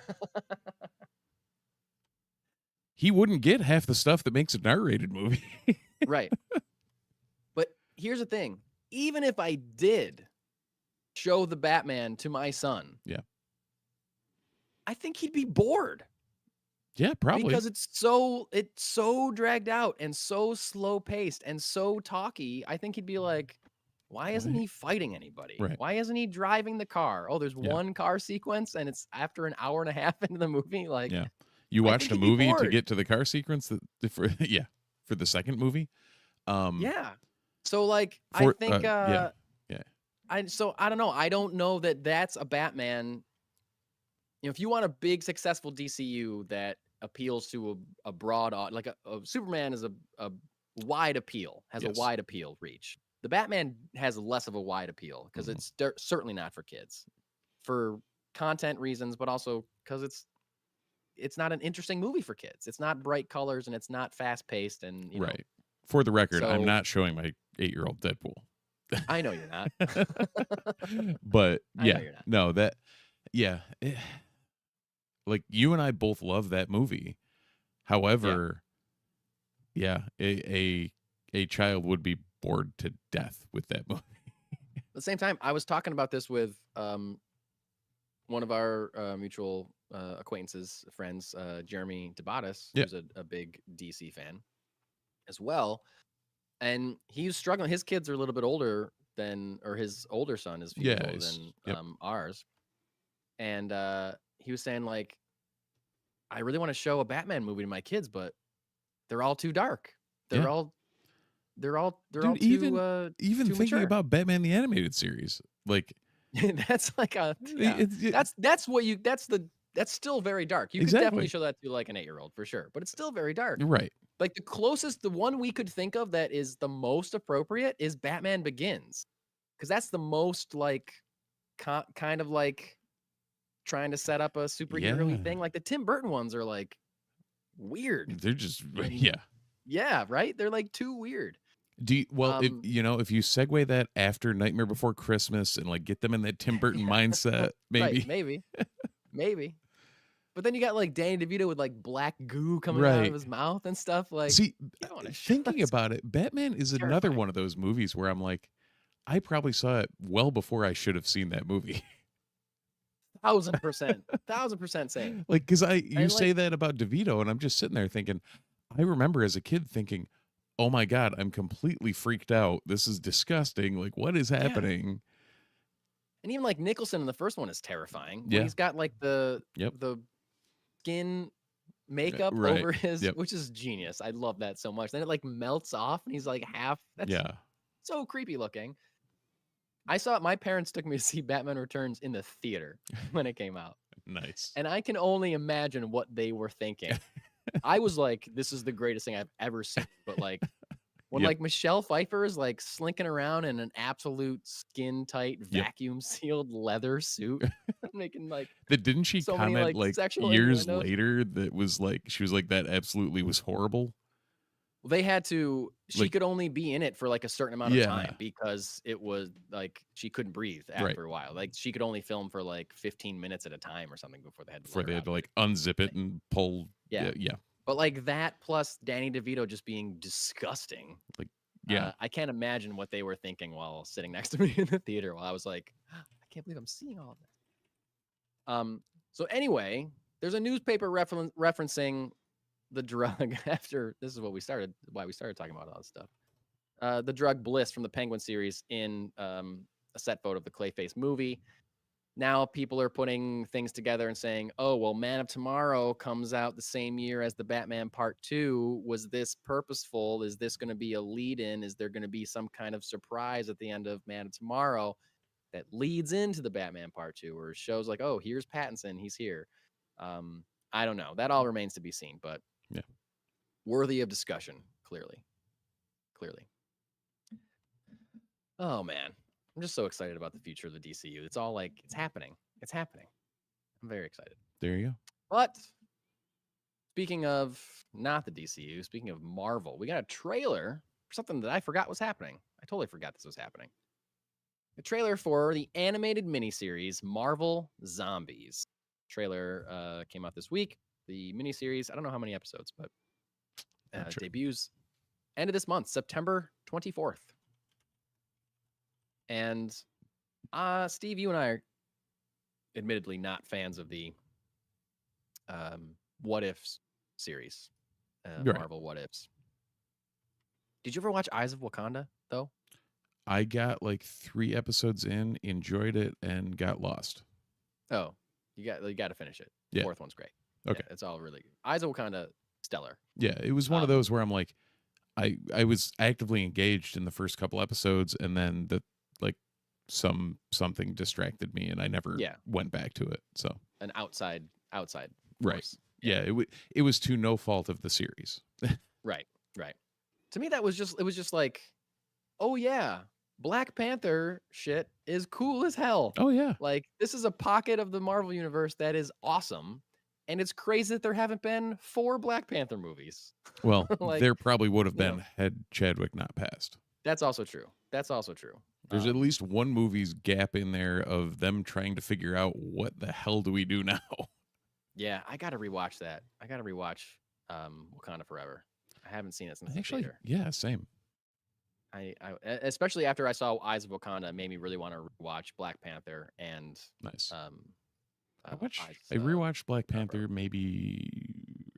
He wouldn't get half the stuff that makes an R-rated movie. right. But here's the thing. Even if I did show the Batman to my son, Yeah. I think he'd be bored. Yeah, probably. Because it's so dragged out and so slow paced and so talky. I think he'd be like, why isn't he fighting anybody? Right. Why isn't he driving the car? Oh, there's one car sequence and it's after an hour and a half into the movie. Like, yeah, you I watched a think he'd be movie to bored. get to the car sequence for for the second movie. Yeah. So like, For- I think yeah. I don't know. I don't know that that's a Batman. You know, if you want a big successful DCU that appeals to a broad, like a Superman is a wide appeal, has Yes. a wide appeal reach. The Batman has less of a wide appeal because it's certainly not for kids, for content reasons, but also because it's not an interesting movie for kids. It's not bright colors and it's not fast paced and you know. Right. For the record, I'm So- not showing my 8-year-old Deadpool. I know you're not. But I know yeah, you're not. no, that like you and I both love that movie. However, a child would be bored to death with that movie. At the same time, I was talking about this with one of our mutual acquaintances, friends, Jeremy DeBatis, who's a big DC fan as well. And he's struggling. His kids are a little bit older or his older son is a few years older than ours. And he was saying, like, I really want to show a Batman movie to my kids, but they're all too dark. They're all too even too thinking mature. about Batman the Animated Series, like That's like that's still very dark. You could definitely show that to like an 8-year-old for sure, but it's still very dark. Right. Like the one we could think of that is the most appropriate is Batman Begins, because that's the most like kind of like trying to set up a superhero-y thing. Like the Tim Burton ones are like weird. They're just Yeah, right? They're like too weird. if you segue that after Nightmare Before Christmas and like get them in that Tim Burton mindset, maybe. Right, maybe. But then you got like Danny DeVito with like black goo coming out of his mouth and stuff. Like, see, thinking about it, Batman is another terrifying. one of those movies where I'm like, I probably saw it well before I should have seen that movie. 1000% same. Like, because you say that about DeVito, and I'm just sitting there thinking, I remember as a kid thinking, oh my God, I'm completely freaked out. This is disgusting. Like, what is happening? And even like Nicholson in the first one is terrifying. When Yeah. he's got like the skin makeup over his, which is genius. I love that so much. Then it like melts off and he's like half. That's so creepy looking. My parents took me to see Batman Returns in the theater when it came out. Nice. And I can only imagine what they were thinking. I was like, this is the greatest thing I've ever seen. But like when like Michelle Pfeiffer is like slinking around in an absolute skin tight, vacuum sealed leather suit, making like didn't she so comment many, like sexual years innuendos? later that was like she was like that absolutely was horrible? Well, they had to. She Like- could only be in it for like a certain amount of time because it was like she couldn't breathe after a while. Like she could only film for like 15 minutes at a time or something before they had to like unzip it and pull. Yeah. Yeah. But like that plus Danny DeVito just being disgusting. Like, yeah. I can't imagine what they were thinking while sitting next to me in the theater while I was like, I can't believe I'm seeing all of this. So anyway, there's a newspaper referencing the drug after this is why we started talking about all this stuff. The drug Bliss from the Penguin series in a set photo of the Clayface movie. Now people are putting things together and saying, oh, well, Man of Tomorrow comes out the same year as the Batman Part 2. Was this purposeful? Is this going to be a lead-in? Is there going to be some kind of surprise at the end of Man of Tomorrow that leads into the Batman Part 2 or shows like, oh, here's Pattinson, he's here. I don't know. That all remains to be seen, but yeah, worthy of discussion, clearly. Oh, man. I'm just so excited about the future of the DCU. It's all like, it's happening. It's happening. I'm very excited. there you go. But speaking of not the DCU, speaking of Marvel, we got a trailer for something that I forgot was happening. I totally forgot this was happening. A trailer for the animated miniseries Marvel Zombies. Trailer came out this week. The miniseries, I don't know how many episodes, but debuts end of this month, September 24th. And Steve, you and I are admittedly not fans of the What Ifs series, Right. Marvel What Ifs. Did you ever watch Eyes of Wakanda, though? I got like 3 episodes in, enjoyed it, and got lost. Oh, you got to finish it. Yeah. 4th one's great. Okay. Yeah, it's all really good. Eyes of Wakanda, stellar. Yeah, it was one of those where I'm like, I was actively engaged in the first couple episodes, and then something distracted me, and I never went back to it. So an outside right. force. Yeah, it was to no fault of the series. Right. To me, it was just like, oh yeah, Black Panther shit is cool as hell. Oh yeah. Like, this is a pocket of the Marvel universe that is awesome. And it's crazy that there haven't been 4 Black Panther movies. Well, like, there probably would have been had Chadwick not passed. That's also true. There's at least one movie's gap in there of them trying to figure out what the hell do we do now. Yeah, I got to rewatch that. I got to rewatch Wakanda Forever. I haven't seen it since Actually, the theater. yeah, same. I especially after I saw Eyes of Wakanda, it made me really want to watch Black Panther and nice. I rewatched Black Panther maybe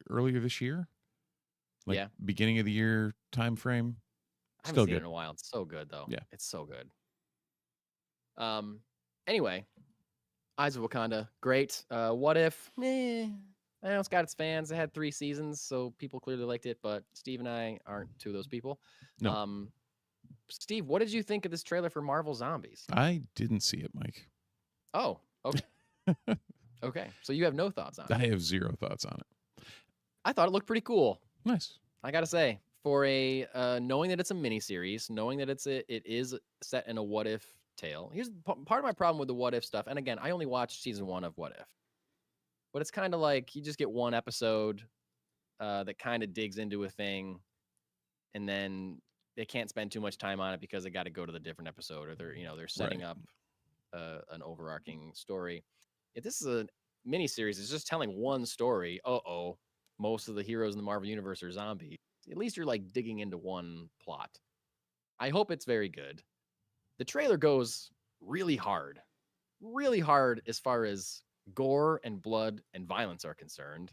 earlier this year, like beginning of the year time frame. I haven't seen it in a while. It's so good though. Yeah, it's so good. Anyway, Eyes of Wakanda, great. What If? I know it's got its fans. It had 3 seasons, so people clearly liked it. But Steve and I aren't 2 of those people. No. Steve, what did you think of this trailer for Marvel Zombies? I didn't see it, Mike. Oh, okay. Okay, so you have no thoughts on it. I have 0 thoughts on it. I thought it looked pretty cool. Nice. I gotta say, for a knowing that it's a miniseries, knowing that it is set in a what if tale. Here's part of my problem with the what if stuff. And again, I only watched season 1 of What If, but it's kind of like you just get one episode that kind of digs into a thing, and then they can't spend too much time on it because they got to go to the different episode, or they're setting up an overarching story. If this is a miniseries, it's just telling one story. Most of the heroes in the Marvel universe are zombies. At least you're like digging into one plot. I hope it's very good. The trailer goes really hard as far as gore and blood and violence are concerned,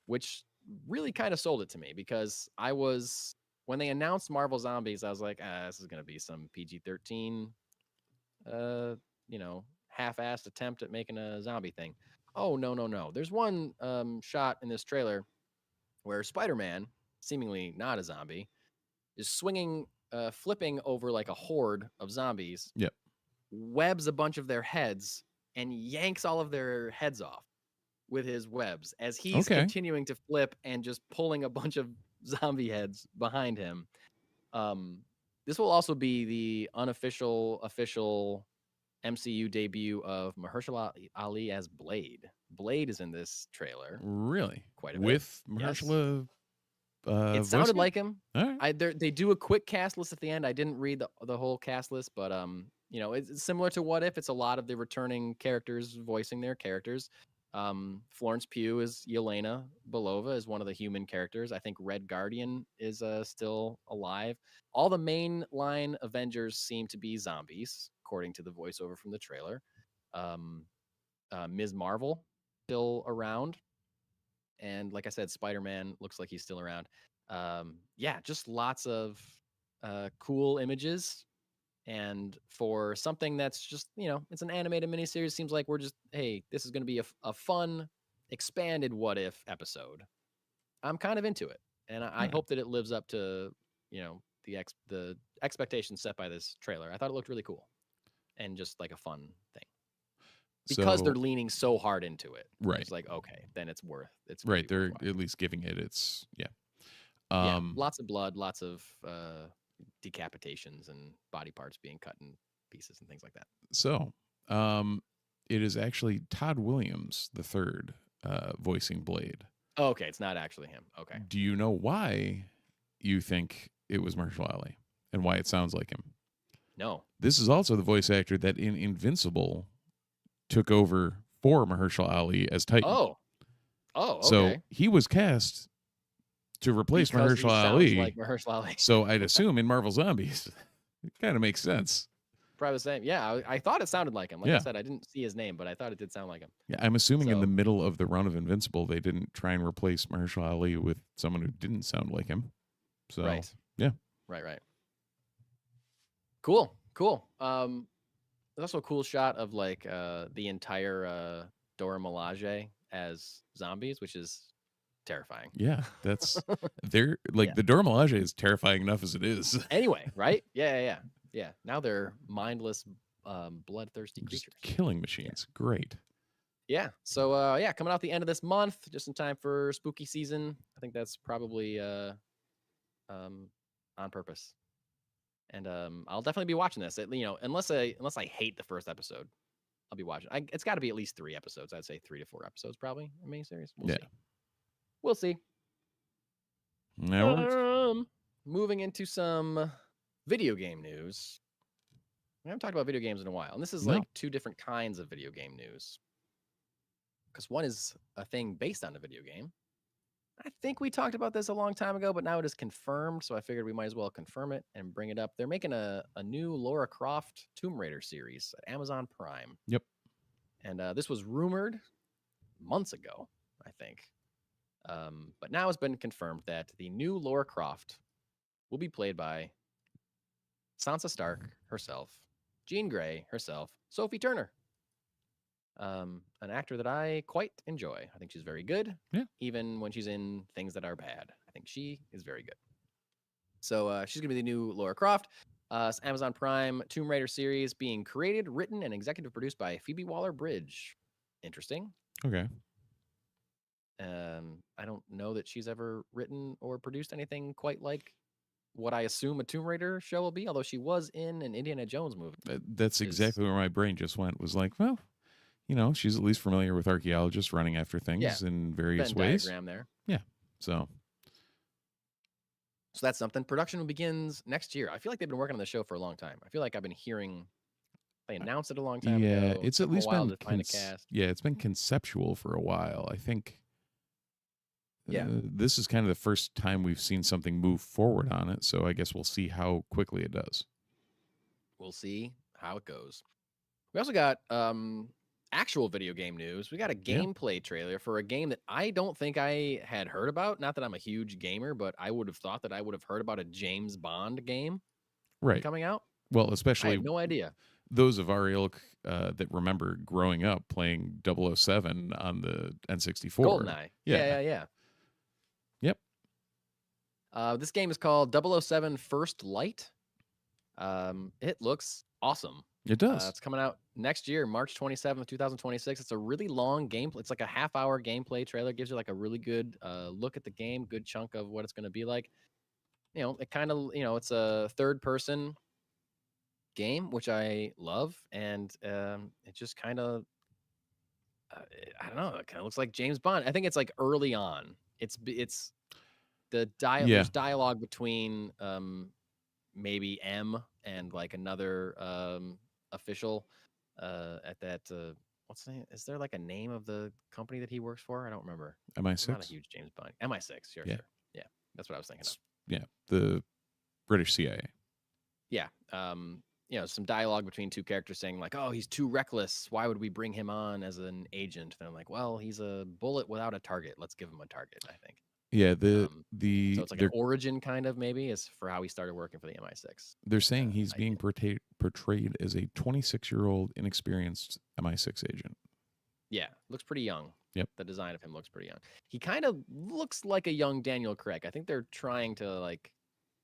which really kind of sold it to me, because when they announced Marvel Zombies, I was like, this is going to be some PG-13, half-assed attempt at making a zombie thing. Oh, no. There's one shot in this trailer where Spider-Man, seemingly not a zombie, is flipping over like a horde of zombies. Yep. Webs a bunch of their heads and yanks all of their heads off with his webs as he's continuing to flip and just pulling a bunch of zombie heads behind him. This will also be the official MCU debut of Mahershala Ali as Blade. Blade is in this trailer. Really? Quite a bit. With Mahershala? Yes. It sounded like him. All right. They do a quick cast list at the end. I didn't read the whole cast list, but it's similar to What If. It's a lot of the returning characters voicing their characters. Florence Pugh is Yelena Belova, is one of the human characters. I think Red Guardian is still alive. All the mainline Avengers seem to be zombies, according to the voiceover from the trailer. Ms. Marvel still around. and like I said, Spider-Man looks like he's still around. Yeah, just lots of cool images. And for something that's just, it's an animated miniseries, seems like we're just, hey, this is going to be a fun, expanded What If episode. I'm kind of into it. And I hope that it lives up to, the expectations set by this trailer. I thought it looked really cool and just like a fun thing. Because they're leaning so hard into it. Right. It's like, okay, then it's right. They're worthwhile. at least giving it its, lots of blood, lots of decapitations and body parts being cut in pieces and things like that. So, it is actually Todd Williams the third voicing Blade. Oh, okay, it's not actually him. Okay. Do you know why you think it was Mahershala Ali and why it sounds like him? No. This is also the voice actor that in Invincible took over for Mahershala Ali as Titan. Oh, okay. So he was cast to replace Mahershala Ali. Like Mahershala Ali. So I'd assume in Marvel Zombies, it kind of makes sense. Probably the same. Yeah, I thought it sounded like him. Like I said, I didn't see his name, but I thought it did sound like him. Yeah, I'm assuming in the middle of the run of Invincible, they didn't try and replace Mahershala Ali with someone who didn't sound like him. So right. Yeah. Right. Cool. There's also a cool shot of like the entire Dora Milaje as zombies, which is terrifying. Yeah, that's they're like the Dora Milaje is terrifying enough as it is. Anyway, right? Yeah. Now they're mindless, bloodthirsty creatures, just killing machines. Yeah. Great. Yeah. So coming out the end of this month, just in time for spooky season. I think that's probably on purpose. And I'll definitely be watching this. Unless I hate the first episode, I'll be watching. It's got to be at least 3 episodes. I'd say 3 to 4 episodes, probably a miniseries. We'll see. Moving into some video game news. We haven't talked about video games in a while, and this is like 2 different kinds of video game news. Because one is a thing based on a video game. I think we talked about this a long time ago, but now it is confirmed, so I figured we might as well confirm it and bring it up. They're making a new Lara Croft Tomb Raider series at Amazon Prime. Yep. And this was rumored months ago, I think. But now it's been confirmed that the new Lara Croft will be played by Sansa Stark herself, Jean Grey herself, Sophie Turner. An actor that I quite enjoy. I think she's very good. Yeah. Even when she's in things that are bad. I think she is very good. So she's going to be the new Lara Croft. Amazon Prime Tomb Raider series being created, written, and executive produced by Phoebe Waller-Bridge. Interesting. Okay. I don't know that she's ever written or produced anything quite like what I assume a Tomb Raider show will be, although she was in an Indiana Jones movie. That's exactly where my brain just went, was like, well, she's at least familiar with archaeologists running after things in various ways. Diagram there. Yeah. So that's something. Production begins next year. I feel like they've been working on the show for a long time. I feel like I've been hearing they announced it a long time ago. Yeah, it's at least been to find a cast. Yeah, it's been conceptual for a while. I think Yeah. This is kind of the first time we've seen something move forward on it, so I guess we'll see how quickly it does. We'll see how it goes. We also got actual video game news. We got a gameplay trailer for a game that I don't think I had heard about. Not that I'm a huge gamer, but I would have thought that I would have heard about a James Bond game coming out. Well, especially I had no idea. Those of our ilk that remember growing up playing 007 on the N64. GoldenEye. Yeah. Yep. This game is called 007 First Light. It looks awesome. It does. It's coming out next year, March 27th, 2026. It's a really long gameplay. It's like a half-hour gameplay trailer. Gives you like a really good look at the game, good chunk of what it's going to be like. It kind of, it's a third-person game, which I love, and it just kind of, I don't know, it kind of looks like James Bond. I think it's like early on. It's the there's dialogue between maybe M and like another official at that what's the name? Is there like a name of the company that he works for? I don't remember. MI6. I'm not a huge James Bond. MI6, sure. Yeah, that's what I was thinking of. Yeah, the British CIA. Yeah. some dialogue between two characters saying like, "Oh, he's too reckless. Why would we bring him on as an agent?" And I'm like, "Well, he's a bullet without a target. Let's give him a target." I think. Yeah, So it's like an origin kind of maybe is for how he started working for the MI6. they're saying he's being portrayed as a 26-year-old inexperienced MI6 agent. Yeah, looks pretty young. Yep. The design of him looks pretty young. He kind of looks like a young Daniel Craig. I think they're trying to like.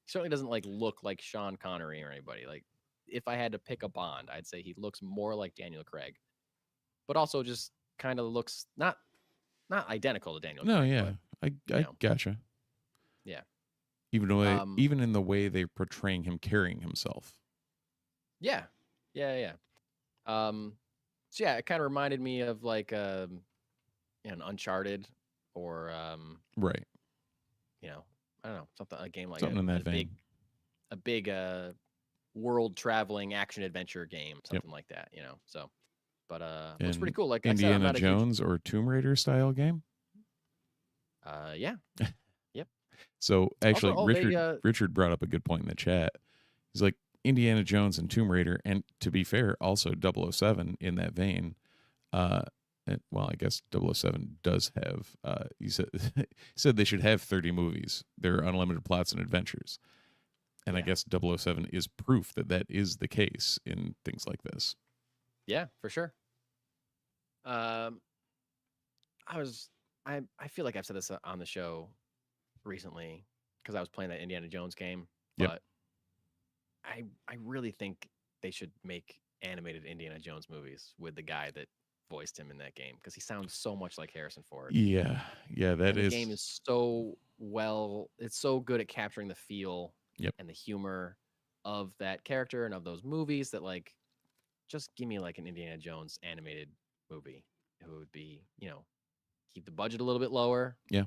He certainly doesn't like look like Sean Connery or anybody. Like, if I had to pick a Bond, I'd say he looks more like Daniel Craig, but also just kind of looks not identical to Daniel No, Craig. yeah, I gotcha. Yeah. Even in the way they're portraying him carrying himself. Yeah. So yeah, it kind of reminded me of like an Uncharted or right. I don't know, a game like something in that vein. A big world traveling action adventure game, something like that, So, but it looks pretty cool. Like Indiana Jones or Tomb Raider style game. Yeah. Yep. So actually, also, Richard brought up a good point in the chat. He's like Indiana Jones and Tomb Raider, and to be fair, also 007 in that vein. Well, I guess 007 does have. He said they should have 30 movies. There are unlimited plots and adventures, and I guess 007 is proof that is the case in things like this. Yeah, for sure. I feel like I've said this on the show recently because I was playing that Indiana Jones game, but I really think they should make animated Indiana Jones movies with the guy that voiced him in that game because he sounds so much like Harrison Ford. Yeah, the game is it's so good at capturing the feel and the humor of that character and of those movies that like just give me like an Indiana Jones animated movie. It would be, keep the budget a little bit lower. Yeah.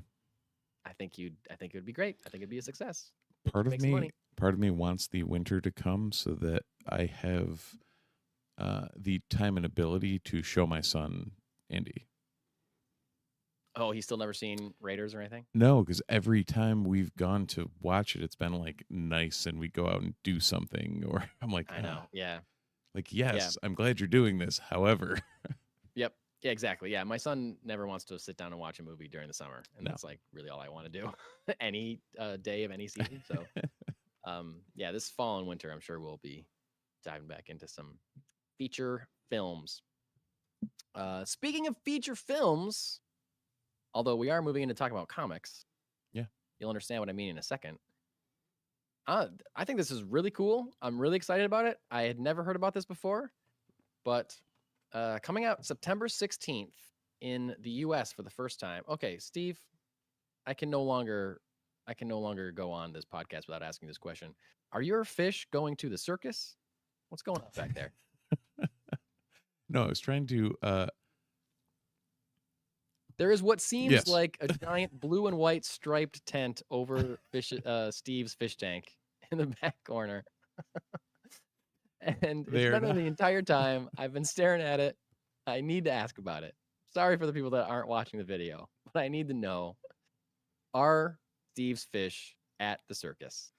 I think it would be great. I think it'd be a success. Part of me wants the winter to come so that I have the time and ability to show my son Indy. Oh, he's still never seen Raiders or anything? No, because every time we've gone to watch it, it's been like nice and we go out and do something. Or I'm like, I know. Yeah. Like, yes, I'm glad you're doing this. However. Yep. Yeah, exactly. Yeah. My son never wants to sit down and watch a movie during the summer. And that's like really all I want to do any day of any season. So, this fall and winter, I'm sure we'll be diving back into some feature films. Speaking of feature films, although we are moving into talking about comics. Yeah. You'll understand what I mean in a second. I think this is really cool. I'm really excited about it. I had never heard about this before, but coming out September 16th in the US for the first time. Okay, Steve, I can no longer go on this podcast without asking this question. Are your fish going to the circus? What's going on back there? No, I was trying to there is what seems like a giant blue and white striped tent over Steve's fish tank in the back corner. And it's been there the entire time. I've been staring at it. I need to ask about it. Sorry for the people that aren't watching the video, but I need to know, are Steve's fish at the circus?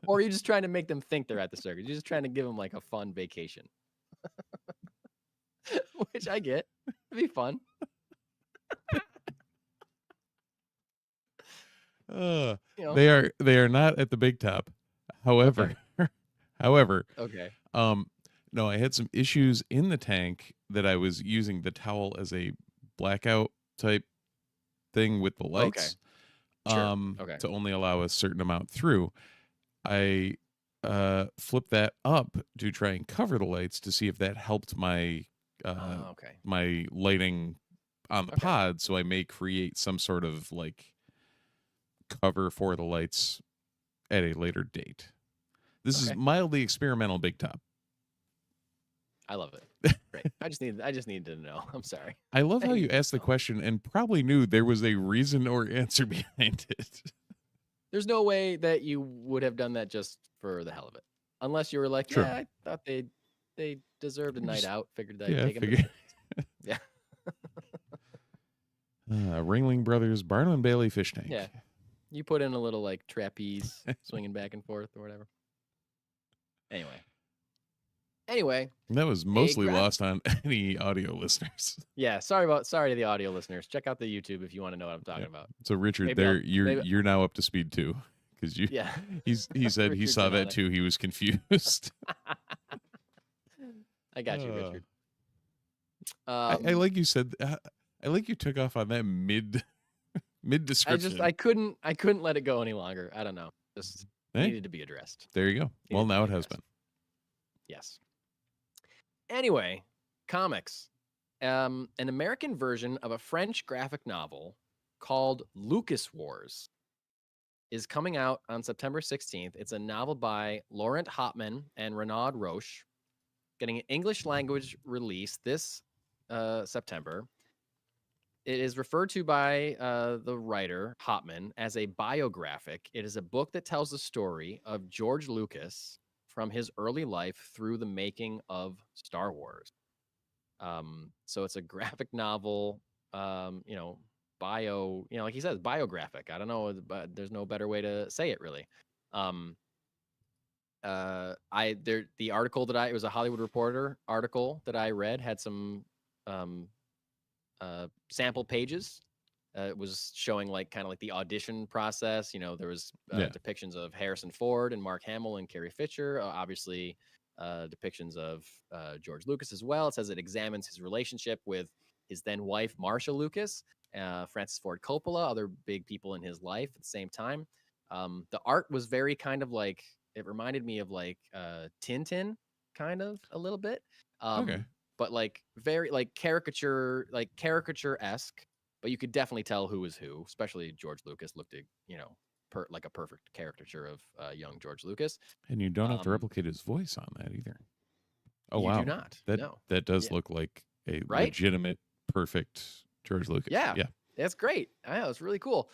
Or are you just trying to make them think they're at the circus? You're just trying to give them like a fun vacation. Which I get. It'd be fun. They are not at the big top. However, okay. No, I had some issues in the tank that I was using the towel as a blackout type thing with the lights. Okay. To only allow a certain amount through. I flipped that up to try and cover the lights to see if that helped my my lighting on the pod, so I may create some sort of like cover for the lights at a later date. This is mildly experimental, Big Top. I love it. Great. I just needed to know. I'm sorry. I love how you asked the question and probably knew there was a reason or answer behind it. There's no way that you would have done that just for the hell of it, unless you were like, sure. Yeah, I thought they deserved a night out. Figured I'd take them. Yeah. Ringling Brothers Barnum and Bailey fish tank. Yeah. You put in a little like trapeze swinging back and forth or whatever. Anyway, That was mostly graph- lost on any audio listeners. yeah. Sorry to the audio listeners. Check out the YouTube if you want to know what I'm talking about. So Richard, Maybe there I'll- you're maybe- you're now up to speed too, because you Yeah. he said he Richard's saw in on that it. too. He was confused. I got you, Richard. I like you said. I like you took off on that mid description. I couldn't let it go any longer. I don't know. Just Hey. needed to be addressed. There you go. Well, now it has been. Yes. Anyway, comics. An American version of a French graphic novel called Lucas Wars is coming out on September 16th. It's a novel by Laurent Hotman and Renaud Roche, getting an English language release this September. It is referred to by the writer, Hotman, as a biographic. It is a book that tells the story of George Lucas from his early life through the making of Star Wars. So it's a graphic novel, bio, like he says, biographic. I don't know, but there's no better way to say it, really. The article it was a Hollywood Reporter article that I read had some sample pages. It was showing kind of the audition process. There was depictions of Harrison Ford and Mark Hamill and Carrie Fisher. Obviously, depictions of George Lucas as well. It says it examines his relationship with his then wife, Marcia Lucas, Francis Ford Coppola, other big people in his life at the same time. The art was very kind of it reminded me of Tintin, kind of a little bit. Okay. But very caricature-esque, but you could definitely tell who was who, especially George Lucas looked like a perfect caricature of young George Lucas. And you don't have to replicate his voice on that either. Oh, you wow. do not. That does look like a legitimate, perfect George Lucas. Yeah. That's great. I know, it's really cool.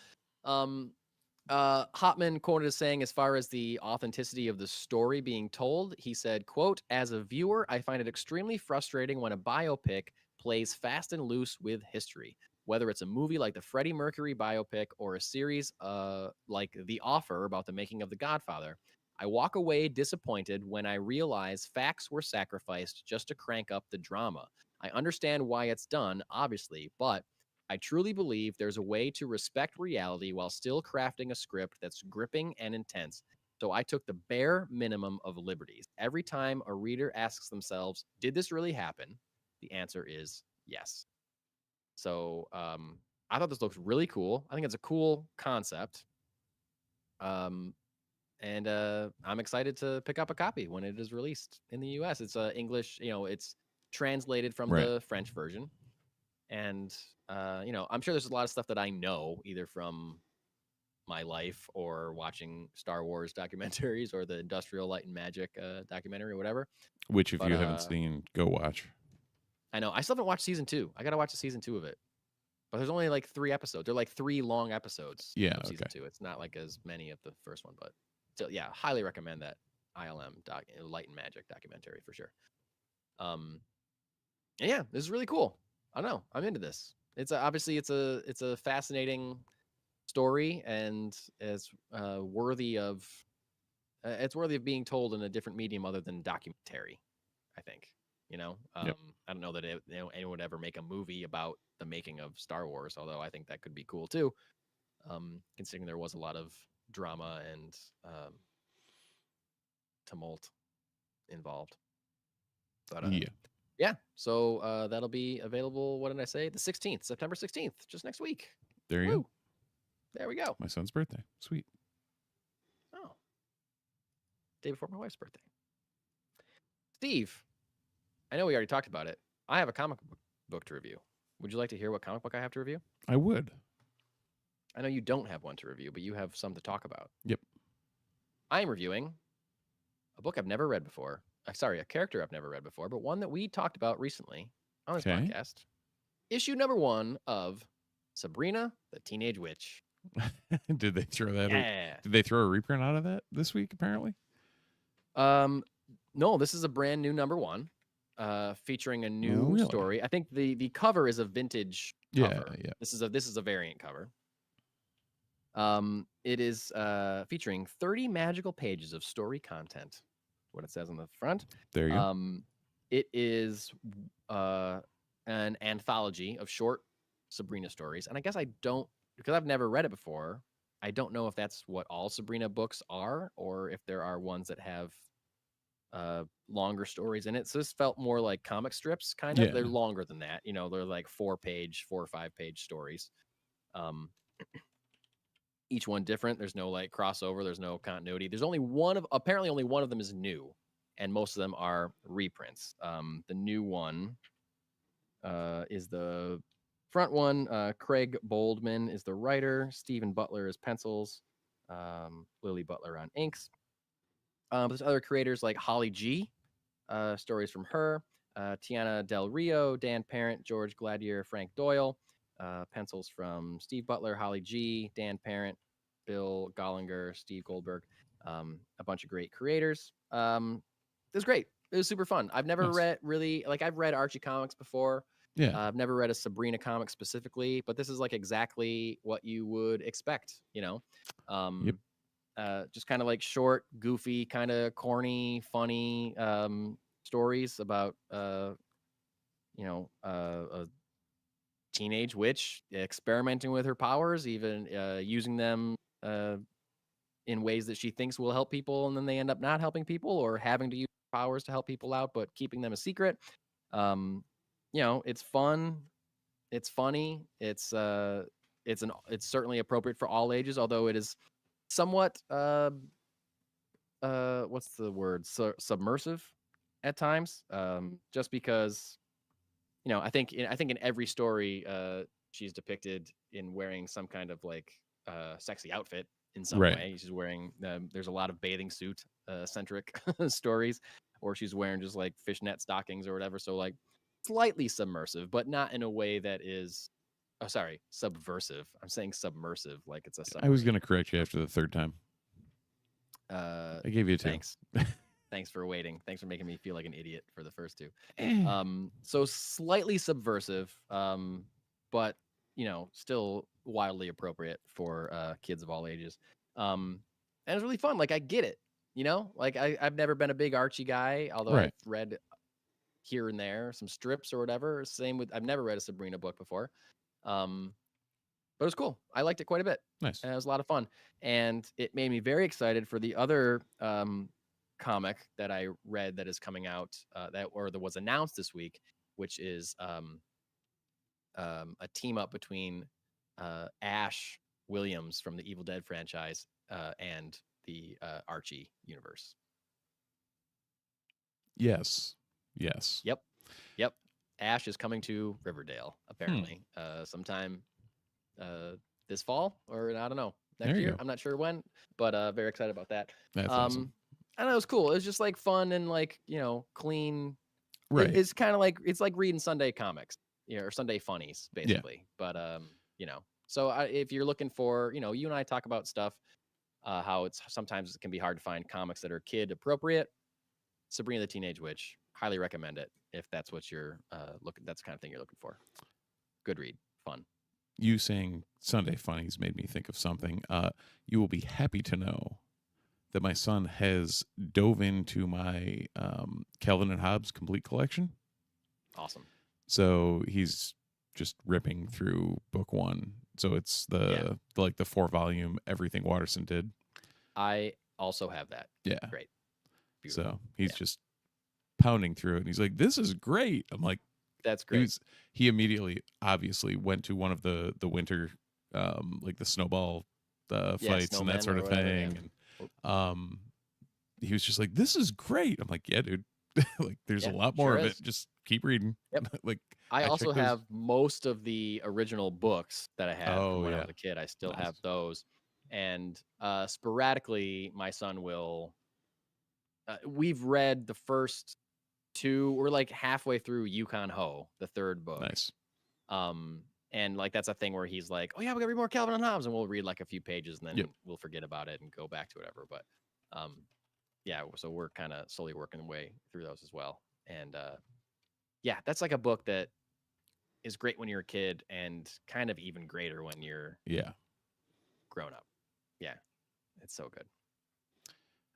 Hotman quoted as saying, as far as the authenticity of the story being told, he said, quote, "As a viewer, I find it extremely frustrating when a biopic plays fast and loose with history. Whether it's a movie like the Freddie Mercury biopic or a series like The Offer about the making of The Godfather, I walk away disappointed when I realize facts were sacrificed just to crank up the drama. I understand why it's done, obviously, but I truly believe there's a way to respect reality while still crafting a script that's gripping and intense. So I took the bare minimum of liberties. Every time a reader asks themselves, did this really happen? The answer is yes." So I thought this looks really cool. I think it's a cool concept. And I'm excited to pick up a copy when it is released in the US. It's English, it's translated from the French version. And, I'm sure there's a lot of stuff that I know either from my life or watching Star Wars documentaries or the Industrial Light and Magic documentary or whatever. Which, if you haven't seen, go watch. I know. I still haven't watched season 2. I got to watch the season 2 of it. But there's only 3 episodes. They're 3 long episodes of season 2. It's not as many of the first one, but still, yeah, highly recommend that ILM Light and Magic documentary for sure. And yeah, this is really cool. I don't know. I'm into this. It's obviously it's a fascinating story, and it's worthy of being told in a different medium other than documentary, I think. I don't know that anyone would ever make a movie about the making of Star Wars, although I think that could be cool too, considering there was a lot of drama and tumult involved. But yeah, so that'll be available, what did I say? The 16th, September 16th, just next week. There you go. There we go. My son's birthday. Sweet. Oh. Day before my wife's birthday. Steve, I know we already talked about it. I have a comic book to review. Would you like to hear what comic book I have to review? I would. I know you don't have one to review, but you have some to talk about. Yep. I am reviewing a book I've never read before. A character I've never read before, but one that we talked about recently on this podcast. Issue number 1 of Sabrina the Teenage Witch. Did they throw that? Yeah. Did they throw a reprint out of that this week? Apparently. No, this is a brand new number 1, featuring a new story. I think the cover is a vintage cover. Yeah. This is a variant cover. It is featuring 30 magical pages of story content what it says on the front. There you go. It is an anthology of short Sabrina stories, and I guess I don't, because I've never read it before. I don't know if that's what all Sabrina books are, or if there are ones that have longer stories in it. So this felt more like comic strips, kind of. Yeah. They're longer than that, you know. They're like 4 or 5 page stories. Each one different. There's no like crossover. There's no continuity. There's apparently only one of them is new, and most of them are reprints. The new one is the front one. Craig Boldman is the writer. Stephen Butler is pencils. Lily Butler on inks. There's other creators like Holly G. Stories from her. Tiana Del Rio, Dan Parent, George Gladier, Frank Doyle. Pencils from Steve Butler, Holly G, Dan Parent, Bill Gollinger, Steve Goldberg. A bunch of great creators. It was great. It was super fun. I've never read I've read Archie comics before. Yeah. I've never read a Sabrina comic specifically, but this is like exactly what you would expect, you know? Just kind of like short, goofy, kind of corny, funny stories about, a teenage witch experimenting with her powers, even using them in ways that she thinks will help people, and then they end up not helping people, or having to use powers to help people out, but keeping them a secret. It's fun, it's funny, it's certainly appropriate for all ages, although it is somewhat what's the word? Submersive at times. Just because, I think in every story, she's depicted in wearing some kind of like sexy outfit in some way. She's wearing. There's a lot of bathing suit centric stories, or she's wearing just like fishnet stockings or whatever. So like slightly submersive, but not in a way that is. Oh, sorry, subversive. I'm saying submersive, like it's a submarine. I was going to correct you after the third time. I gave you 2. Thanks. Thanks for waiting. Thanks for making me feel like an idiot for the first 2. So slightly subversive, but still wildly appropriate for kids of all ages. And it's really fun. Like I get it. Like I've never been a big Archie guy, although I've read here and there some strips or whatever. Same with I've never read a Sabrina book before. But it was cool. I liked it quite a bit. Nice. And it was a lot of fun. And it made me very excited for the other comic that I read that is coming out that was announced this week, which is a team up between Ash Williams from the Evil Dead franchise and the Archie universe. Yes. Yep. Ash is coming to Riverdale, apparently, sometime this fall, or I don't know, next year. I'm not sure when, but very excited about that. That's awesome. I know, it was cool. It was just like fun and like, clean. Right. It's kind of like, it's like reading Sunday comics, or Sunday funnies, basically. Yeah. But, so if you're looking for, you and I talk about stuff, how sometimes it can be hard to find comics that are kid appropriate. Sabrina the Teenage Witch, highly recommend it if that's what you're that's the kind of thing you're looking for. Good read, fun. You saying Sunday funnies made me think of something. You will be happy to know that my son has dove into my Calvin and Hobbes complete collection. Awesome. So he's just ripping through book 1. So it's the 4-volume Everything Watterson Did. I also have that. Yeah. Great. Beautiful. So he's just pounding through it, and he's like, "This is great." I'm like, "That's great." He immediately, obviously, went to one of the winter, like the snowball fights and that sort of thing. Yeah. And he was just like, "This is great." I'm like, "Yeah, dude. Like, there's a lot more of it. Just keep reading." Yep. Like, I also have most of the original books that I had from when I was a kid. I still have those, and sporadically, my son will. We've read the first 2. We're like halfway through Yukon Ho, the 3rd book. Nice. And like that's a thing where he's like, "Oh yeah, we gotta read more Calvin and Hobbes," and we'll read like a few pages, and then we'll forget about it and go back to whatever. But so we're kind of slowly working the way through those as well. And that's like a book that is great when you're a kid, and kind of even greater when you're grown up. Yeah, it's so good.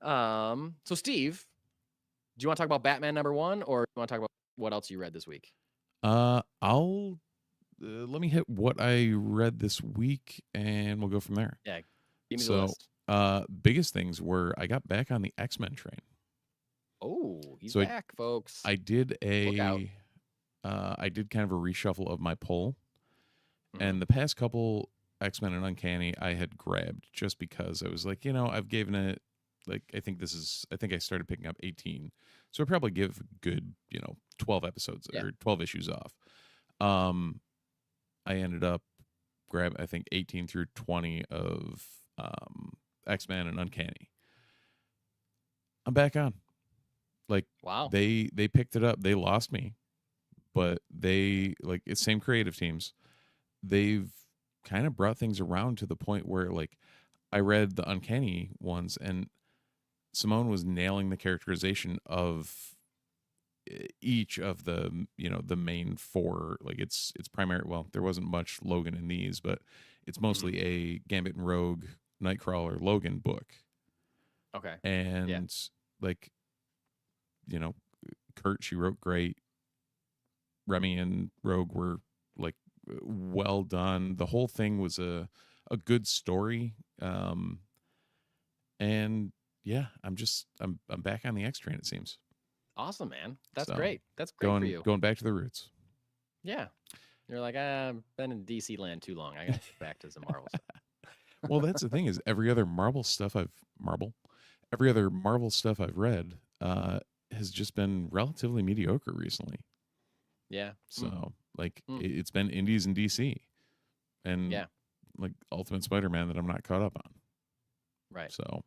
So Steve, you want to talk about Batman #1, or you want to talk about what else you read this week? I'll let me hit what I read this week, and we'll go from there. Yeah, give me the So, list. biggest things were I got back on the X-Men train. Oh, he's So back, folks. I did Look out. I did kind of a reshuffle of my poll, Mhm. and the past couple X-Men and Uncanny I had grabbed just because I was like, I've given it like I think I started picking up 18, so I probably give good 12 episodes Yeah. or 12 issues off. I ended up grabbing I think 18 through 20 of X-Men and Uncanny. I'm back on. Like Wow. they picked it up. They lost me, but it's same creative teams. They've kind of brought things around to the point where like I read the Uncanny ones and Simone was nailing the characterization of each of the the main four. Like it's primary. Well, there wasn't much Logan in these, but it's mostly a Gambit and Rogue, Nightcrawler, Logan book. Okay. And like Kurt, she wrote great. Remy and Rogue were like well done. The whole thing was a good story. And yeah, I'm back on the X train, it seems. Awesome, man. That's So, great. That's great for you. Going back to the roots. Yeah. You're like, I've been in DC land too long. I got to get back to some Marvel stuff. Well, that's the thing is every other Marvel stuff I've read has just been relatively mediocre recently. Yeah. So it's been indies and DC, and like Ultimate Spider-Man that I'm not caught up on. Right. So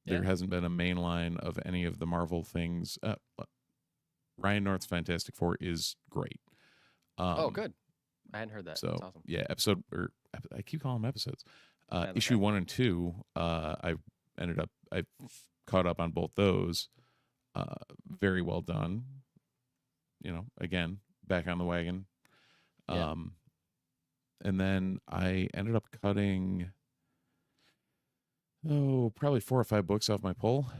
there hasn't been a main line of any of the Marvel things. Ryan North's Fantastic Four is great. Oh, good. I hadn't heard that. So That's awesome. yeah, I keep calling them episodes. That's Issue okay. 1 and 2. I caught up on both those. Very well done. Again, back on the wagon. And then I ended up cutting probably 4 or 5 books off my pull.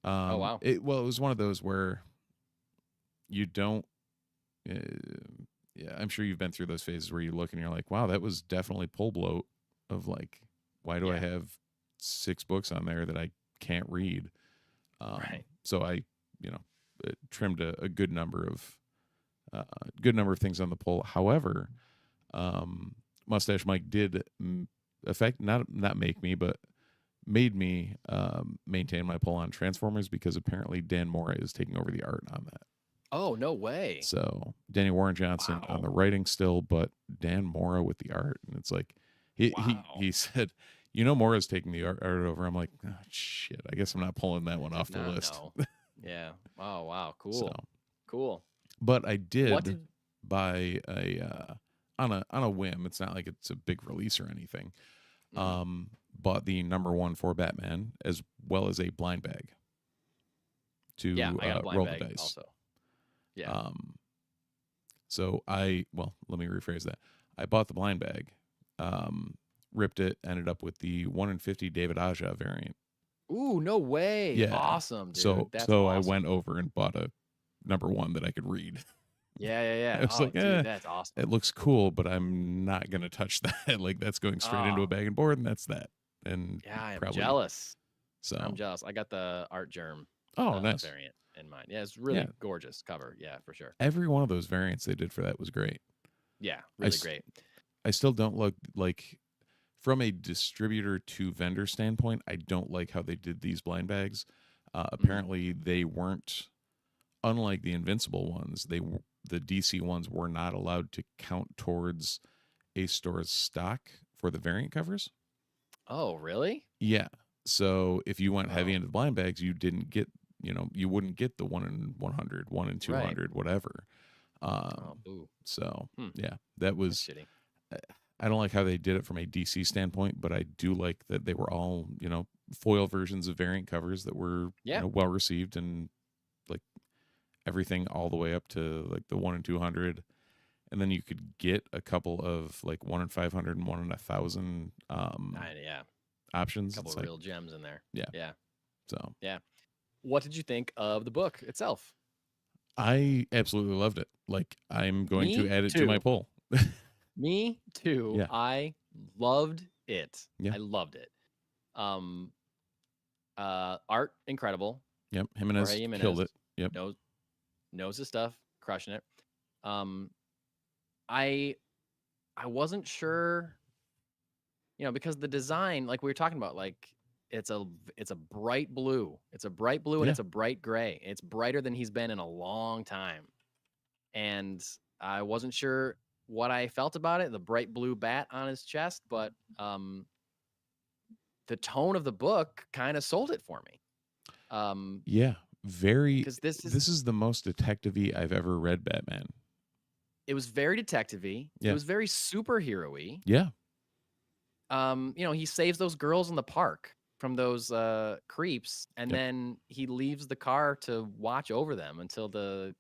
Oh wow. It was one of those where you don't yeah, I'm sure you've been through those phases where you look and you're like, wow, that was definitely pull bloat of like, why do I have 6 books on there that I can't read? Right. So I, trimmed a good number of things on the pull. However, Mustache Mike did not make me, but made me maintain my pull on Transformers because apparently Dan Mora is taking over the art on that. Oh, no way. So Danny Warren Johnson on the writing still, but Dan Mora with the art. And it's like, he said, Mora's taking the art over. I'm like, oh, shit, I guess I'm not pulling that one off the list. Yeah. Oh, wow. Cool. So, cool. But I did buy on a whim. It's not like it's a big release or anything. Bought the #1 for Batman as well as a blind bag to I got a blind roll bag the dice. Also. Yeah. So let me rephrase that. I bought the blind bag, ripped it, ended up with the 1 in 50 David Aja variant. Ooh, no way. Yeah. Awesome, dude. So That's awesome. I went over and bought a #1 that I could read. Yeah. I was like, dude, that's awesome. It looks cool, but I'm not going to touch that. Like that's going straight into a bag and board, and that's that. And yeah, I'm jealous. So I'm jealous. I got the Art Germ nice variant in mind. Yeah, it's really gorgeous cover. Yeah, for sure. Every one of those variants they did for that was great. Yeah, really great. I still don't look like, from a distributor to vendor standpoint, I don't like how they did these blind bags. Apparently, they weren't, unlike the Invincible ones, the DC ones were not allowed to count towards a store's stock for the variant covers. Oh, really? Yeah. So if you went heavy into the blind bags, you didn't get, you wouldn't get the 1 in 100, 1 in 200, whatever. So yeah, that was shitty. I don't like how they did it from a DC standpoint, but I do like that they were all, foil versions of variant covers that were well received, and like everything all the way up to like the 1 in 200. And then you could get a couple of like 1 in 500 and 1 in 1,000 yeah. options. A couple it's of real gems in there. Yeah. So yeah. what did you think of the book itself? I absolutely loved it. Like, I'm going to Me add it to my too. poll. Me too. Yeah. I loved it. Yeah. I loved it. Um, art incredible. Yep. Jorge Jimenez killed Jimenez it. Yep. knows his stuff, crushing it. Um, I wasn't sure, because the design, like we were talking about, like it's a bright blue. It's a bright blue and Yeah. it's a bright gray. It's brighter than he's been in a long time. And I wasn't sure what I felt about it, the bright blue bat on his chest, but the tone of the book kind of sold it for me. Yeah. Very. Because this This is the most detective-y I've ever read Batman. it was very detective-y. Yeah. It was very superhero-y. Yeah. He saves those girls in the park from those creeps, and Yep. then he leaves the car to watch over them until the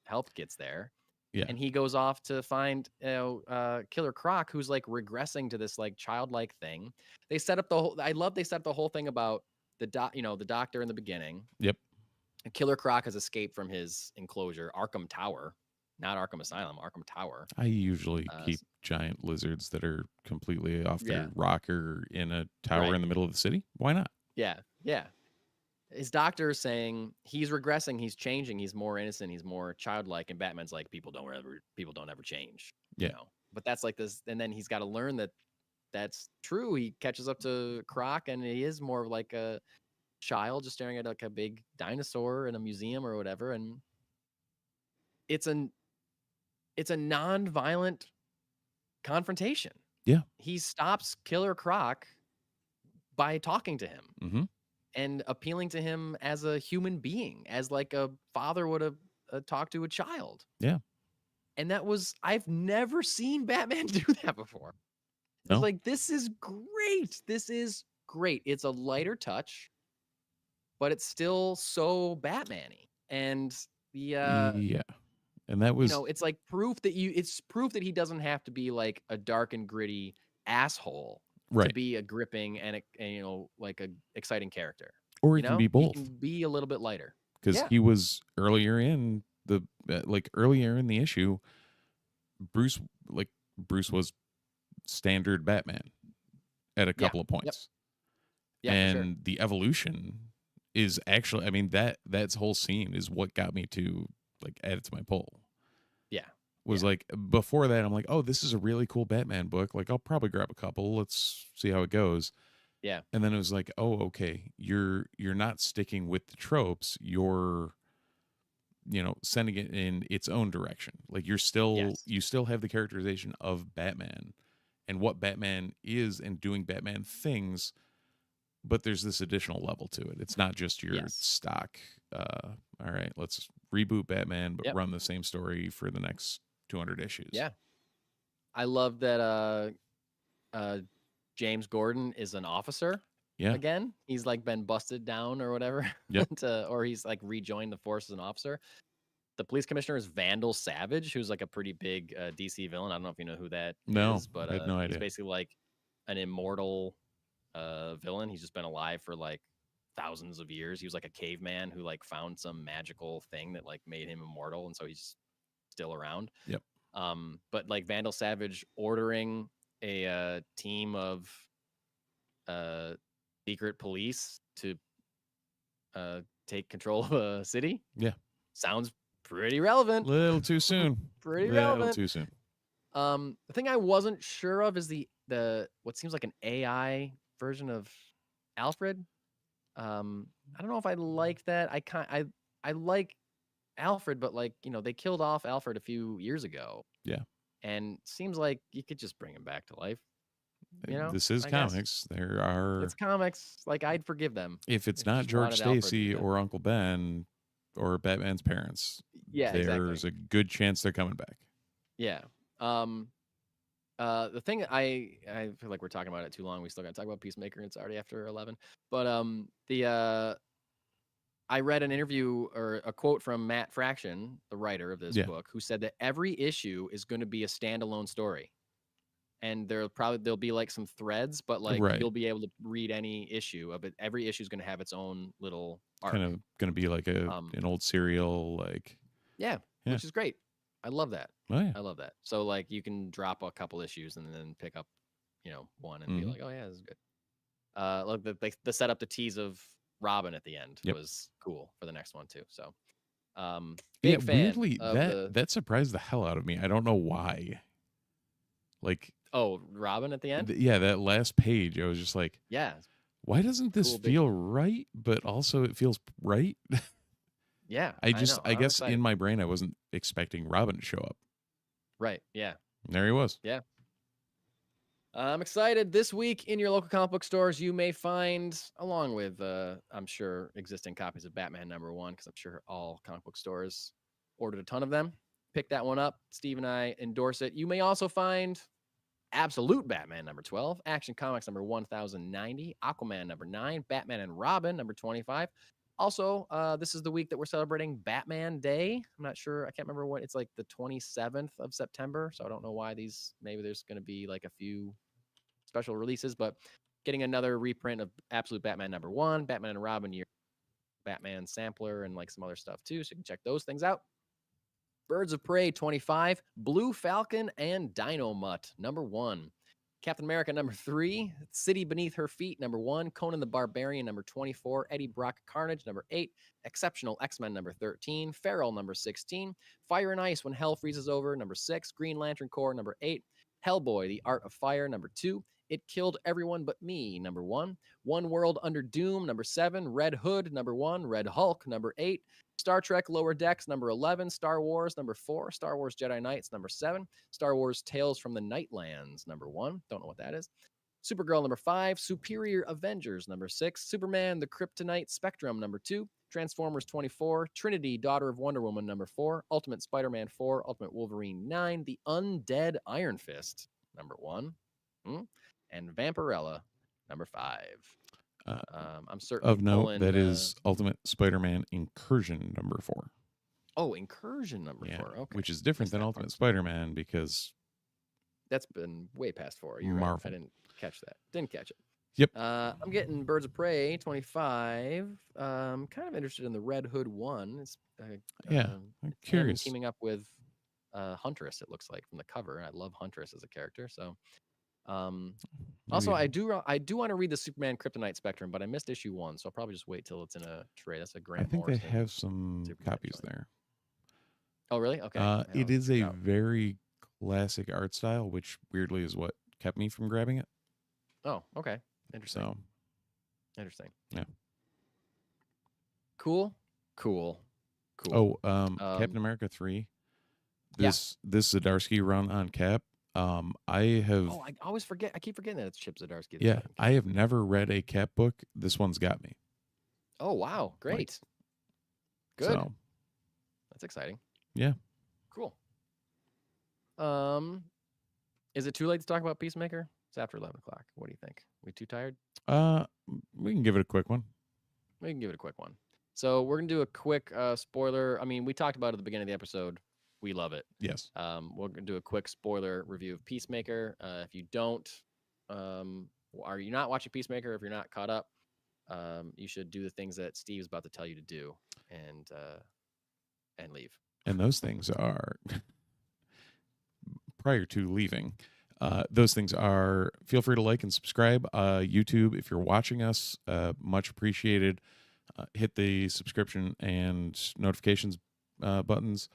help gets there. Yeah. And he goes off to find Killer Croc, who's like regressing to this like childlike thing. They set up they set up the whole thing about the doctor in the beginning. Yep. And Killer Croc has escaped from his enclosure, Arkham Tower, not Arkham Asylum, Arkham Tower. I usually keep giant lizards that are completely off their rocker in a tower in the middle of the city. Why not? Yeah. His doctor is saying he's regressing, he's changing, he's more innocent, he's more childlike, and Batman's like, people don't ever change. Yeah. But that's like this, and then he's got to learn that that's true. He catches up to Croc, and he is more like a child just staring at like a big dinosaur in a museum or whatever. And it's a non-violent confrontation. Yeah. He stops Killer Croc by talking to him. Mm-hmm. And appealing to him as a human being, as like a father would have talked to a child. Yeah. And I've never seen Batman do that before. No. It's like, this is great. This is great. It's a lighter touch, but it's still so Batman-y. And yeah. And that was, it's like proof that he doesn't have to be like a dark and gritty asshole. right. To be a gripping and like a exciting character. Or he can be both. He can be a little bit lighter. Because he was earlier in the issue, Bruce was standard Batman at a couple of points. Yep. And for sure. the evolution is actually, I mean, that whole scene is what got me to like add it to my poll. Yeah. Was like, before that, I'm like, oh, this is a really cool Batman book. Like, I'll probably grab a couple. Let's see how it goes. Yeah. And then it was like, oh, okay, you're not sticking with the tropes. You're, sending it in its own direction. Like, you still have the characterization of Batman and what Batman is and doing Batman things, but there's this additional level to it. It's not just your stock. All right, let's reboot Batman, but run the same story for the next 200 issues. Yeah. I love that James Gordon is an officer. Yeah. Again, he's like been busted down or whatever. Yep. Or he's like rejoined the force as an officer. The police commissioner is Vandal Savage, who's like a pretty big DC villain. I don't know if you know who that is, but I had no idea. He's basically like an immortal villain. He's just been alive for like thousands of years. He was like a caveman who like found some magical thing that like made him immortal, and so he's still around. Yep. But like Vandal Savage ordering a team of secret police to take control of a city. Yeah. Sounds pretty relevant. Little too soon. relevant. Too soon. The thing I wasn't sure of is the what seems like an AI version of Alfred. I don't know if I like that. I like Alfred, but like, they killed off Alfred a few years ago. Yeah. And seems like you could just bring him back to life. This is comics. It's comics. Like, I'd forgive them. If it's not George Stacy or Uncle Ben or Batman's parents, there's a good chance they're coming back. Yeah. The thing I feel like we're talking about it too long. We still got to talk about Peacemaker, and it's already after 11. But I read an interview or a quote from Matt Fraction, the writer of this book, who said that every issue is going to be a standalone story. and there'll be like some threads, but like Right. you'll be able to read any issue of it. Every issue is going to have its own little arc. Kind of going to be like an old serial, like. Yeah, Yeah. which is great. I love that. Oh yeah. I love that. So like you can drop a couple issues and then pick up, one and be like, oh yeah, this is good. Look, the setup, the tease of Robin at the end was cool for the next one too. So, big fan. Weirdly, of that surprised the hell out of me. I don't know why. Like, Robin at the end. that last page, I was just like, Yeah. why doesn't this feel right? But also, it feels right. Yeah. I guess in my brain, I wasn't expecting Robin to show up. Right. Yeah. There he was. Yeah. I'm excited. This week in your local comic book stores, you may find, along with, I'm sure, existing copies of Batman #1, because I'm sure all comic book stores ordered a ton of them. Pick that one up. Steve and I endorse it. You may also find Absolute Batman #12, Action Comics #1090, Aquaman #9, Batman and Robin #25. Also, this is the week that we're celebrating Batman Day. I'm not sure. I can't remember what. It's like the 27th of September. So I don't know why maybe there's going to be like a few special releases, but getting another reprint of Absolute Batman #1, Batman and Robin Year, Batman Sampler, and like some other stuff too. So you can check those things out. Birds of Prey 25, Blue Falcon and Dynamut #1. Captain America #3, City Beneath Her Feet #1, Conan the Barbarian #24, Eddie Brock Carnage #8, Exceptional X-Men #13, Feral #16, Fire and Ice When Hell Freezes Over #6, Green Lantern Corps #8, Hellboy The Art of Fire #2, It Killed Everyone But Me #1, One World Under Doom #7, Red Hood #1, Red Hulk #8, Star Trek Lower Decks #11, Star Wars #4, Star Wars Jedi Knights #7, Star Wars Tales from the Nightlands #1. Don't know what that is. Supergirl #5, Superior Avengers #6, Superman the Kryptonite Spectrum #2, Transformers 24, Trinity Daughter of Wonder Woman #4, Ultimate Spider-Man 4, Ultimate Wolverine 9, The Undead Iron Fist #1, and Vampirella #5. I'm certainly Of note, that is Ultimate Spider-Man Incursion #4. Oh, Incursion #4. Okay, which is different than Ultimate Spider-Man because that's been way past 4. You're Marvel. Right. I didn't catch that. Didn't catch it. Yep. I'm getting Birds of Prey 25. Kind of interested in the Red Hood one. It's I'm curious. Teaming up with Huntress. It looks like from the cover. I love Huntress as a character. So. Also, I do want to read the Superman Kryptonite Spectrum, but I missed issue 1, so I'll probably just wait till it's in a tray. That's a Grant I think Morrison they have some Superman copies joint. there. Oh, really? Okay. It is a very classic art style, which weirdly is what kept me from grabbing it. Oh, okay. Interesting. So, interesting. Yeah. Cool. Oh, Captain America 3. This Zdarsky run on Cap. I always forget. I keep forgetting that it's Chip Zdarsky. Yeah, I have never read a Cap book. This one's got me. Oh wow, great. Good. So, that's exciting. Yeah. Cool. Is it too late to talk about Peacemaker? It's after 11 o'clock. What do you think? We too tired? We can give it a quick one. We can give it a quick one. So we're gonna do a quick spoiler. I mean, we talked about it at the beginning of the episode. We love it. Yes. We're gonna do a quick spoiler review of Peacemaker. If you don't, are you not watching Peacemaker? If you're not caught up, you should do the things that Steve's about to tell you to do, and leave. And those things are prior to leaving. Those things are feel free to like and subscribe. YouTube, if you're watching us, much appreciated. Hit the subscription and notifications buttons.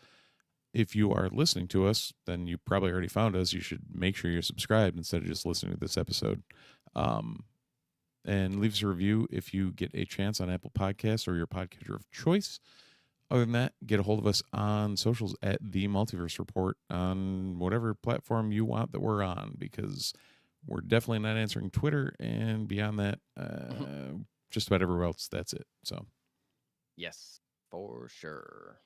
If you are listening to us, then you probably already found us. You should make sure you're subscribed instead of just listening to this episode. And leave us a review if you get a chance on Apple Podcasts or your podcatcher of choice. Other than that, get a hold of us on socials at the Multiverse Report on whatever platform you want that we're on, because we're definitely not answering Twitter, and beyond that, just about everywhere else, that's it. So, yes, for sure.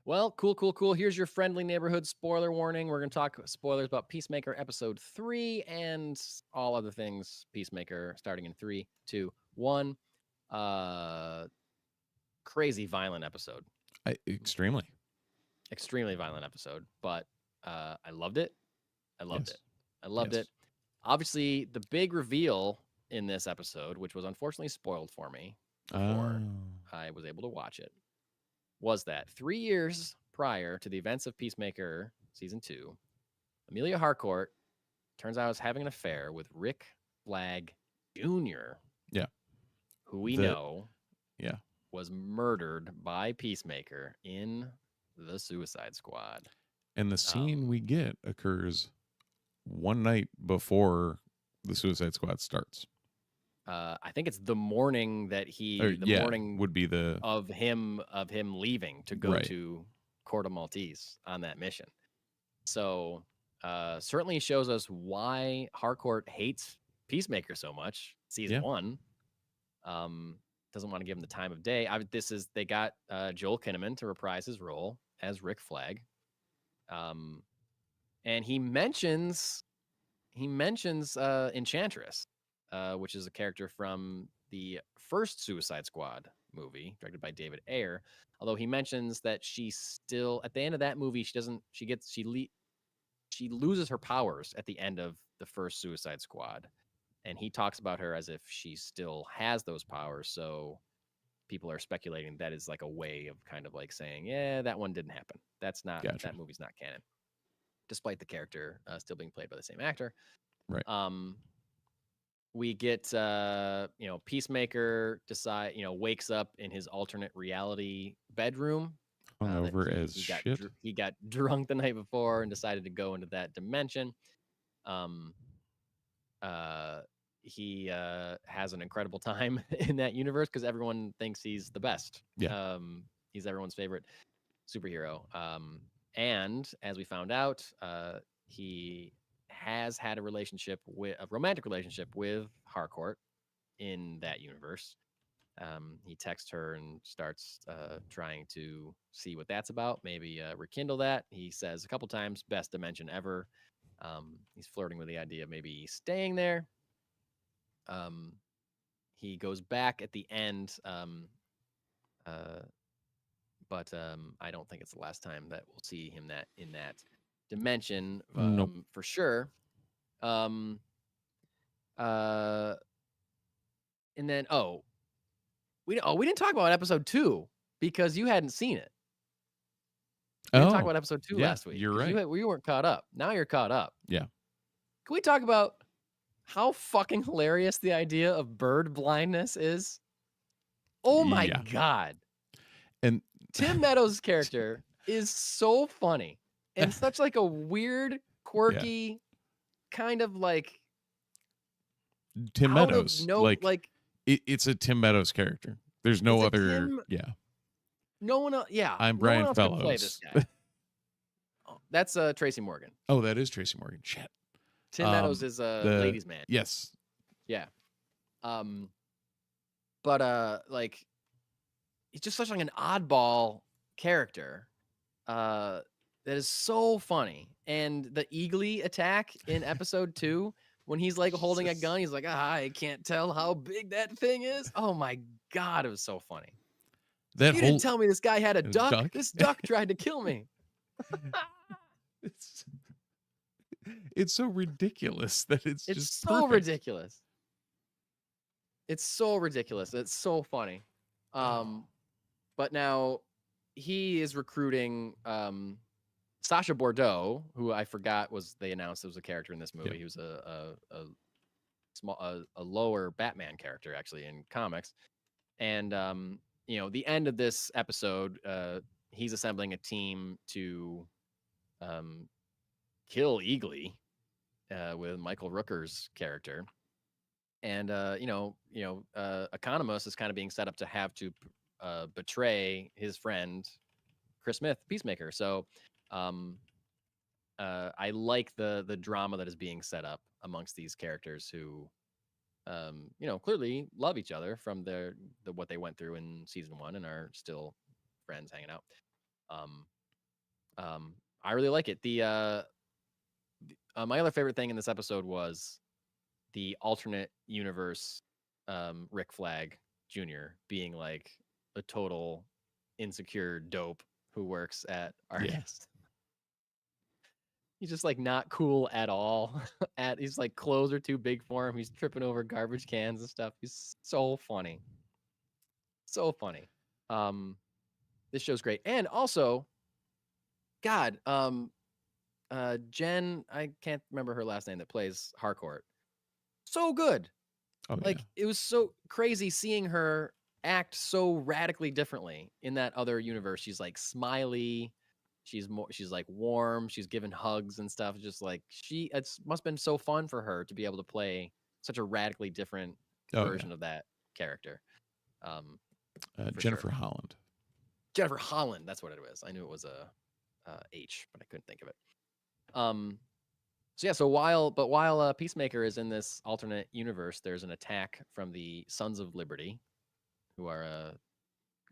Well, cool. Here's your friendly neighborhood spoiler warning. We're going to talk spoilers about Peacemaker episode 3 and all other things Peacemaker, starting in 3, 2, 1. Crazy violent episode. Extremely violent episode, but I loved it. I loved it. I loved Yes. it. Obviously, the big reveal in this episode, which was unfortunately spoiled for me before I was able to watch it, was that 3 years prior to the events of Peacemaker Season 2, Amelia Harcourt turns out is having an affair with Rick Flag Jr., Yeah. who we The- know Yeah. was murdered by Peacemaker in the Suicide Squad. And the scene we get occurs one night before the Suicide Squad starts. I think it's the morning that morning would be the of him leaving to go Right. to Corto Maltese on that mission. So certainly shows us why Harcourt hates Peacemaker so much. Season 1 doesn't want to give him the time of day. They got Joel Kinnaman to reprise his role as Rick Flag, and he mentions Enchantress, which is a character from the first Suicide Squad movie, directed by David Ayer. Although he mentions that she still, at the end of that movie, she loses her powers at the end of the first Suicide Squad, and he talks about her as if she still has those powers. So people are speculating that is like a way of kind of like saying, yeah, that one didn't happen. That's not Gotcha. that movie's not canon, despite the character still being played by the same actor. Right. We get Peacemaker wakes up in his alternate reality bedroom. Hungover as shit. He got drunk the night before and decided to go into that dimension. He has an incredible time in that universe because everyone thinks he's the best. Yeah. He's everyone's favorite superhero. And as we found out, he has had a romantic relationship with Harcourt in that universe. He texts her and starts trying to see what that's about, maybe rekindle that. He says a couple times, best dimension ever. He's flirting with the idea of maybe staying there. He goes back at the end, but I don't think it's the last time that we'll see him in that dimension Nope. for sure. And then we didn't talk about episode 2 because you hadn't seen it. We didn't talk about episode 2 last week. You're right. We weren't caught up. Now you're caught up. Yeah. Can we talk about how fucking hilarious the idea of bird blindness is? Oh my God. And Tim Meadows' character is so funny and such like a weird, quirky, kind of like Tim Meadows. It's a Tim Meadows character. There's no other. No one else. Yeah. I'm Brian Fellows. Play this guy. That's Tracy Morgan. Oh, that is Tracy Morgan. Shit. Tim Meadows is a ladies' man. Yes. Yeah. But like, he's just such like an oddball character. That is so funny. And the Eagly attack in episode 2, when he's like holding a gun, he's like, I can't tell how big that thing is. Oh my God, it was so funny. You didn't tell me this guy had a duck. This duck tried to kill me. It's so ridiculous that it's just so perfect. ridiculous. It's so ridiculous. It's so funny. But now he is recruiting Sacha Bordeaux, who I forgot they announced was a character in this movie. He was a lower Batman character actually in comics. And the end of this episode, he's assembling a team to kill Eagly with Michael Rooker's character. And Economos is kind of being set up to have to betray his friend Chris Smith, Peacemaker. So I like the drama that is being set up amongst these characters who clearly love each other from what they went through in season 1 and are still friends hanging out. I really like it. My other favorite thing in this episode was the alternate universe Rick Flag Jr. being like a total insecure dope who works at Argus. He's just like not cool at all. He's like clothes are too big for him. He's tripping over garbage cans and stuff. He's so funny. So funny. This show's great. And also, God, Jen, I can't remember her last name that plays Harcourt. So good. Oh Like it was so crazy seeing her act so radically differently in that other universe. She's like smiley, she's like warm, she's giving hugs and stuff. Just like it's must have been so fun for her to be able to play such a radically different version of that character. Jennifer Holland. Jennifer Holland, that's what it was. I knew it was a H, but I couldn't think of it. So while Peacemaker is in this alternate universe, there's an attack from the Sons of Liberty, who are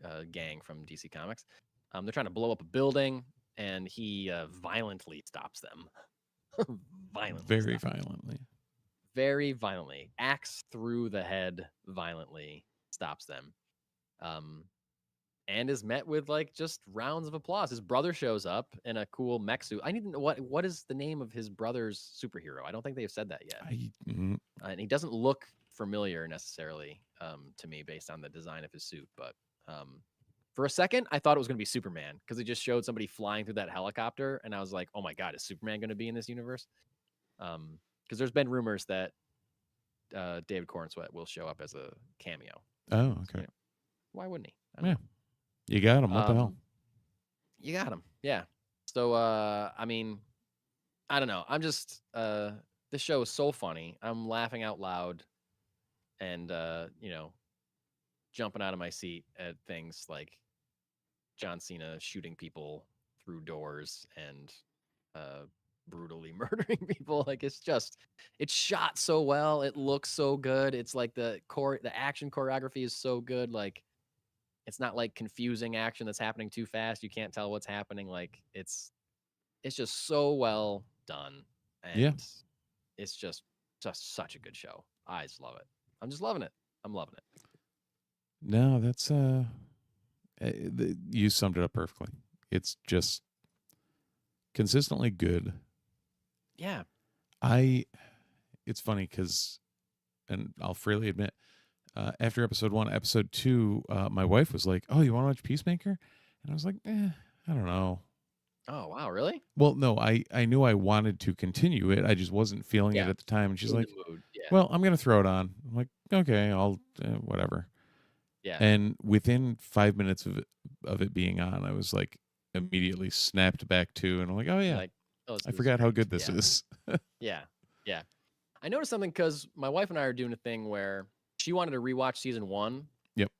a gang from DC Comics. They're trying to blow up a building, and he violently stops them. Very violently. Axe through the head, violently stops them. And is met with like just rounds of applause. His brother shows up in a cool mech suit. I need to know what is the name of his brother's superhero. I don't think they've said that yet. And he doesn't look familiar necessarily to me based on the design of his suit. But for a second, I thought it was going to be Superman because they just showed somebody flying through that helicopter, and I was like, oh my God, is Superman going to be in this universe? Because there's been rumors that David Cornsweet will show up as a cameo. Oh, okay. So, why wouldn't he? Yeah. You got him. What the hell? You got him. Yeah. So, I mean, I don't know. I'm just, this show is so funny. I'm laughing out loud and, jumping out of my seat at things like John Cena shooting people through doors and, brutally murdering people. Like it's shot so well. It looks so good. It's like the action choreography is so good. Like, it's not like confusing action that's happening too fast. You can't tell what's happening. Like it's just so well done. And it's just such a good show. I just love it. I'm just loving it. I'm loving it. No, that's you summed it up perfectly. It's just consistently good. Yeah. It's funny because, and I'll freely admit, after episode 1, episode 2, my wife was like, "Oh, you want to watch Peacemaker?" And I was like, I don't know. Oh, wow, really? Well, no, I knew I wanted to continue it. I just wasn't feeling it at the time. And she's like, "Well, I'm going to throw it on." I'm like, "Okay, I'll whatever." Yeah. And within 5 minutes of it being on, I was like immediately snapped back to, and I'm like, "Oh yeah, like, I forgot how good this is." Yeah. I noticed something because my wife and I are doing a thing where she wanted to rewatch season 1. Yep.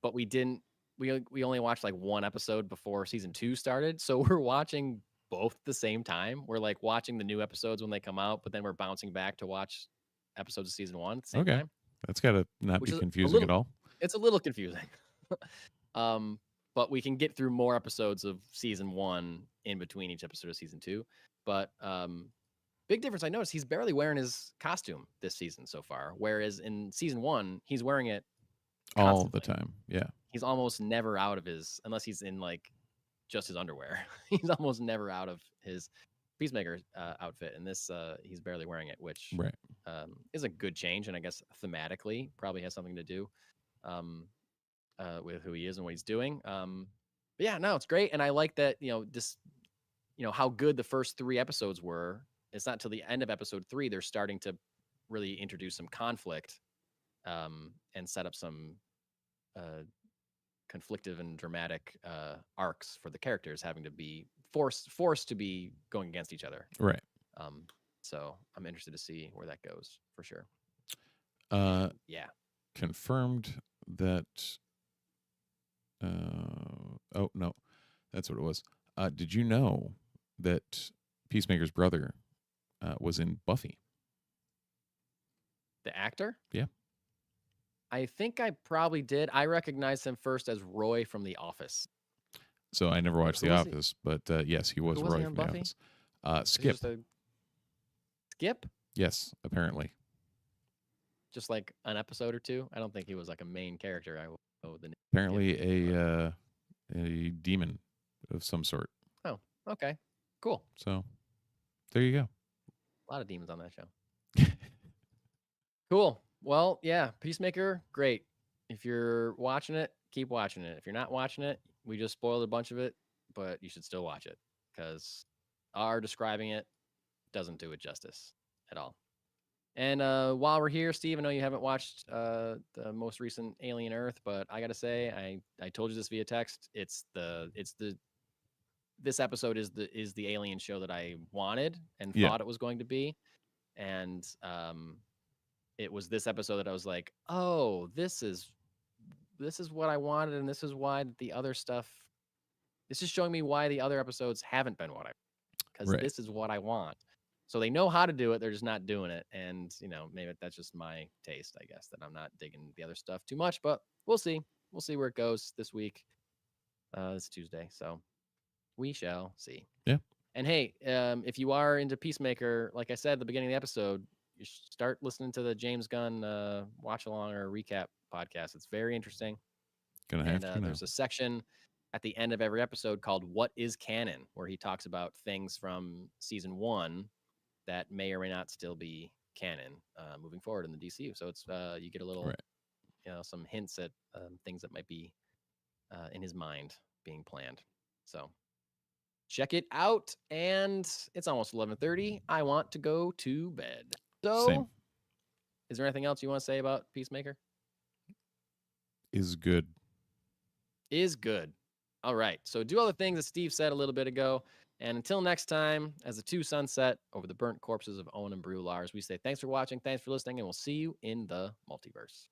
But we didn't. We only watched like one episode before season 2 started, so we're watching both at the same time. We're like watching the new episodes when they come out, but then we're bouncing back to watch episodes of season 1 at the same time. That's got to not be confusing at all. It's a little confusing. But we can get through more episodes of season 1 in between each episode of season 2. But big difference I noticed, he's barely wearing his costume this season so far, whereas in season 1 he's wearing it constantly. All the time. Yeah. He's almost never out of his, unless he's in like just his underwear. He's almost never out of his Peacemaker outfit, and this he's barely wearing it, which is a good change, and I guess thematically probably has something to do with who he is and what he's doing. But yeah, no, it's great, and I like that how good the first 3 episodes were. It's not till the end of episode 3 they're starting to really introduce some conflict and set up some conflictive and dramatic arcs for the characters having to be forced to be going against each other. Right. So I'm interested to see where that goes for sure. Yeah. Confirmed that. Oh no, that's what it was. Did you know that Peacemaker's brother was in Buffy? The actor? Yeah. I think I probably did. I recognized him first as Roy from The Office. So I never watched The Office, but yes, he was Roy from The Office. Skip. Skip? Yes, apparently. Just like an episode or 2. I don't think he was like a main character. Apparently a demon of some sort. Oh, okay, cool. So There you go. A lot of demons on that show. Cool. Well, yeah, Peacemaker, great. If you're watching it, keep watching it. If you're not watching it, we just spoiled a bunch of it, but you should still watch it because our describing it doesn't do it justice at all. And while we're here, Steve, I know you haven't watched the most recent Alien Earth, but I gotta say, I told you this via text. This episode is the Alien show that I wanted and thought it was going to be, and it was this episode that I was like, oh, this is what I wanted, and this is why the other stuff. This is showing me why the other episodes haven't been what I, because this is what I want. So they know how to do it, they're just not doing it, and maybe that's just my taste, I guess, that I'm not digging the other stuff too much. But we'll see. We'll see where it goes this week. It's Tuesday, so we shall see. Yeah. And hey, if you are into Peacemaker, like I said at the beginning of the episode, you should start listening to the James Gunn watch along or recap podcast. It's very interesting. There's a section at the end of every episode called "What is Canon," where he talks about things from season 1 that may or may not still be canon moving forward in the DCU. So it's you get a little, some hints at things that might be in his mind being planned. So check it out. And it's almost 11:30. I want to go to bed. So, Same. Is there anything else you want to say about Peacemaker? Is good. Is good. All right. So do all the things that Steve said a little bit ago. And until next time, as the two sunset over the burnt corpses of Owen and Brew Lars, we say thanks for watching, thanks for listening, and we'll see you in the multiverse.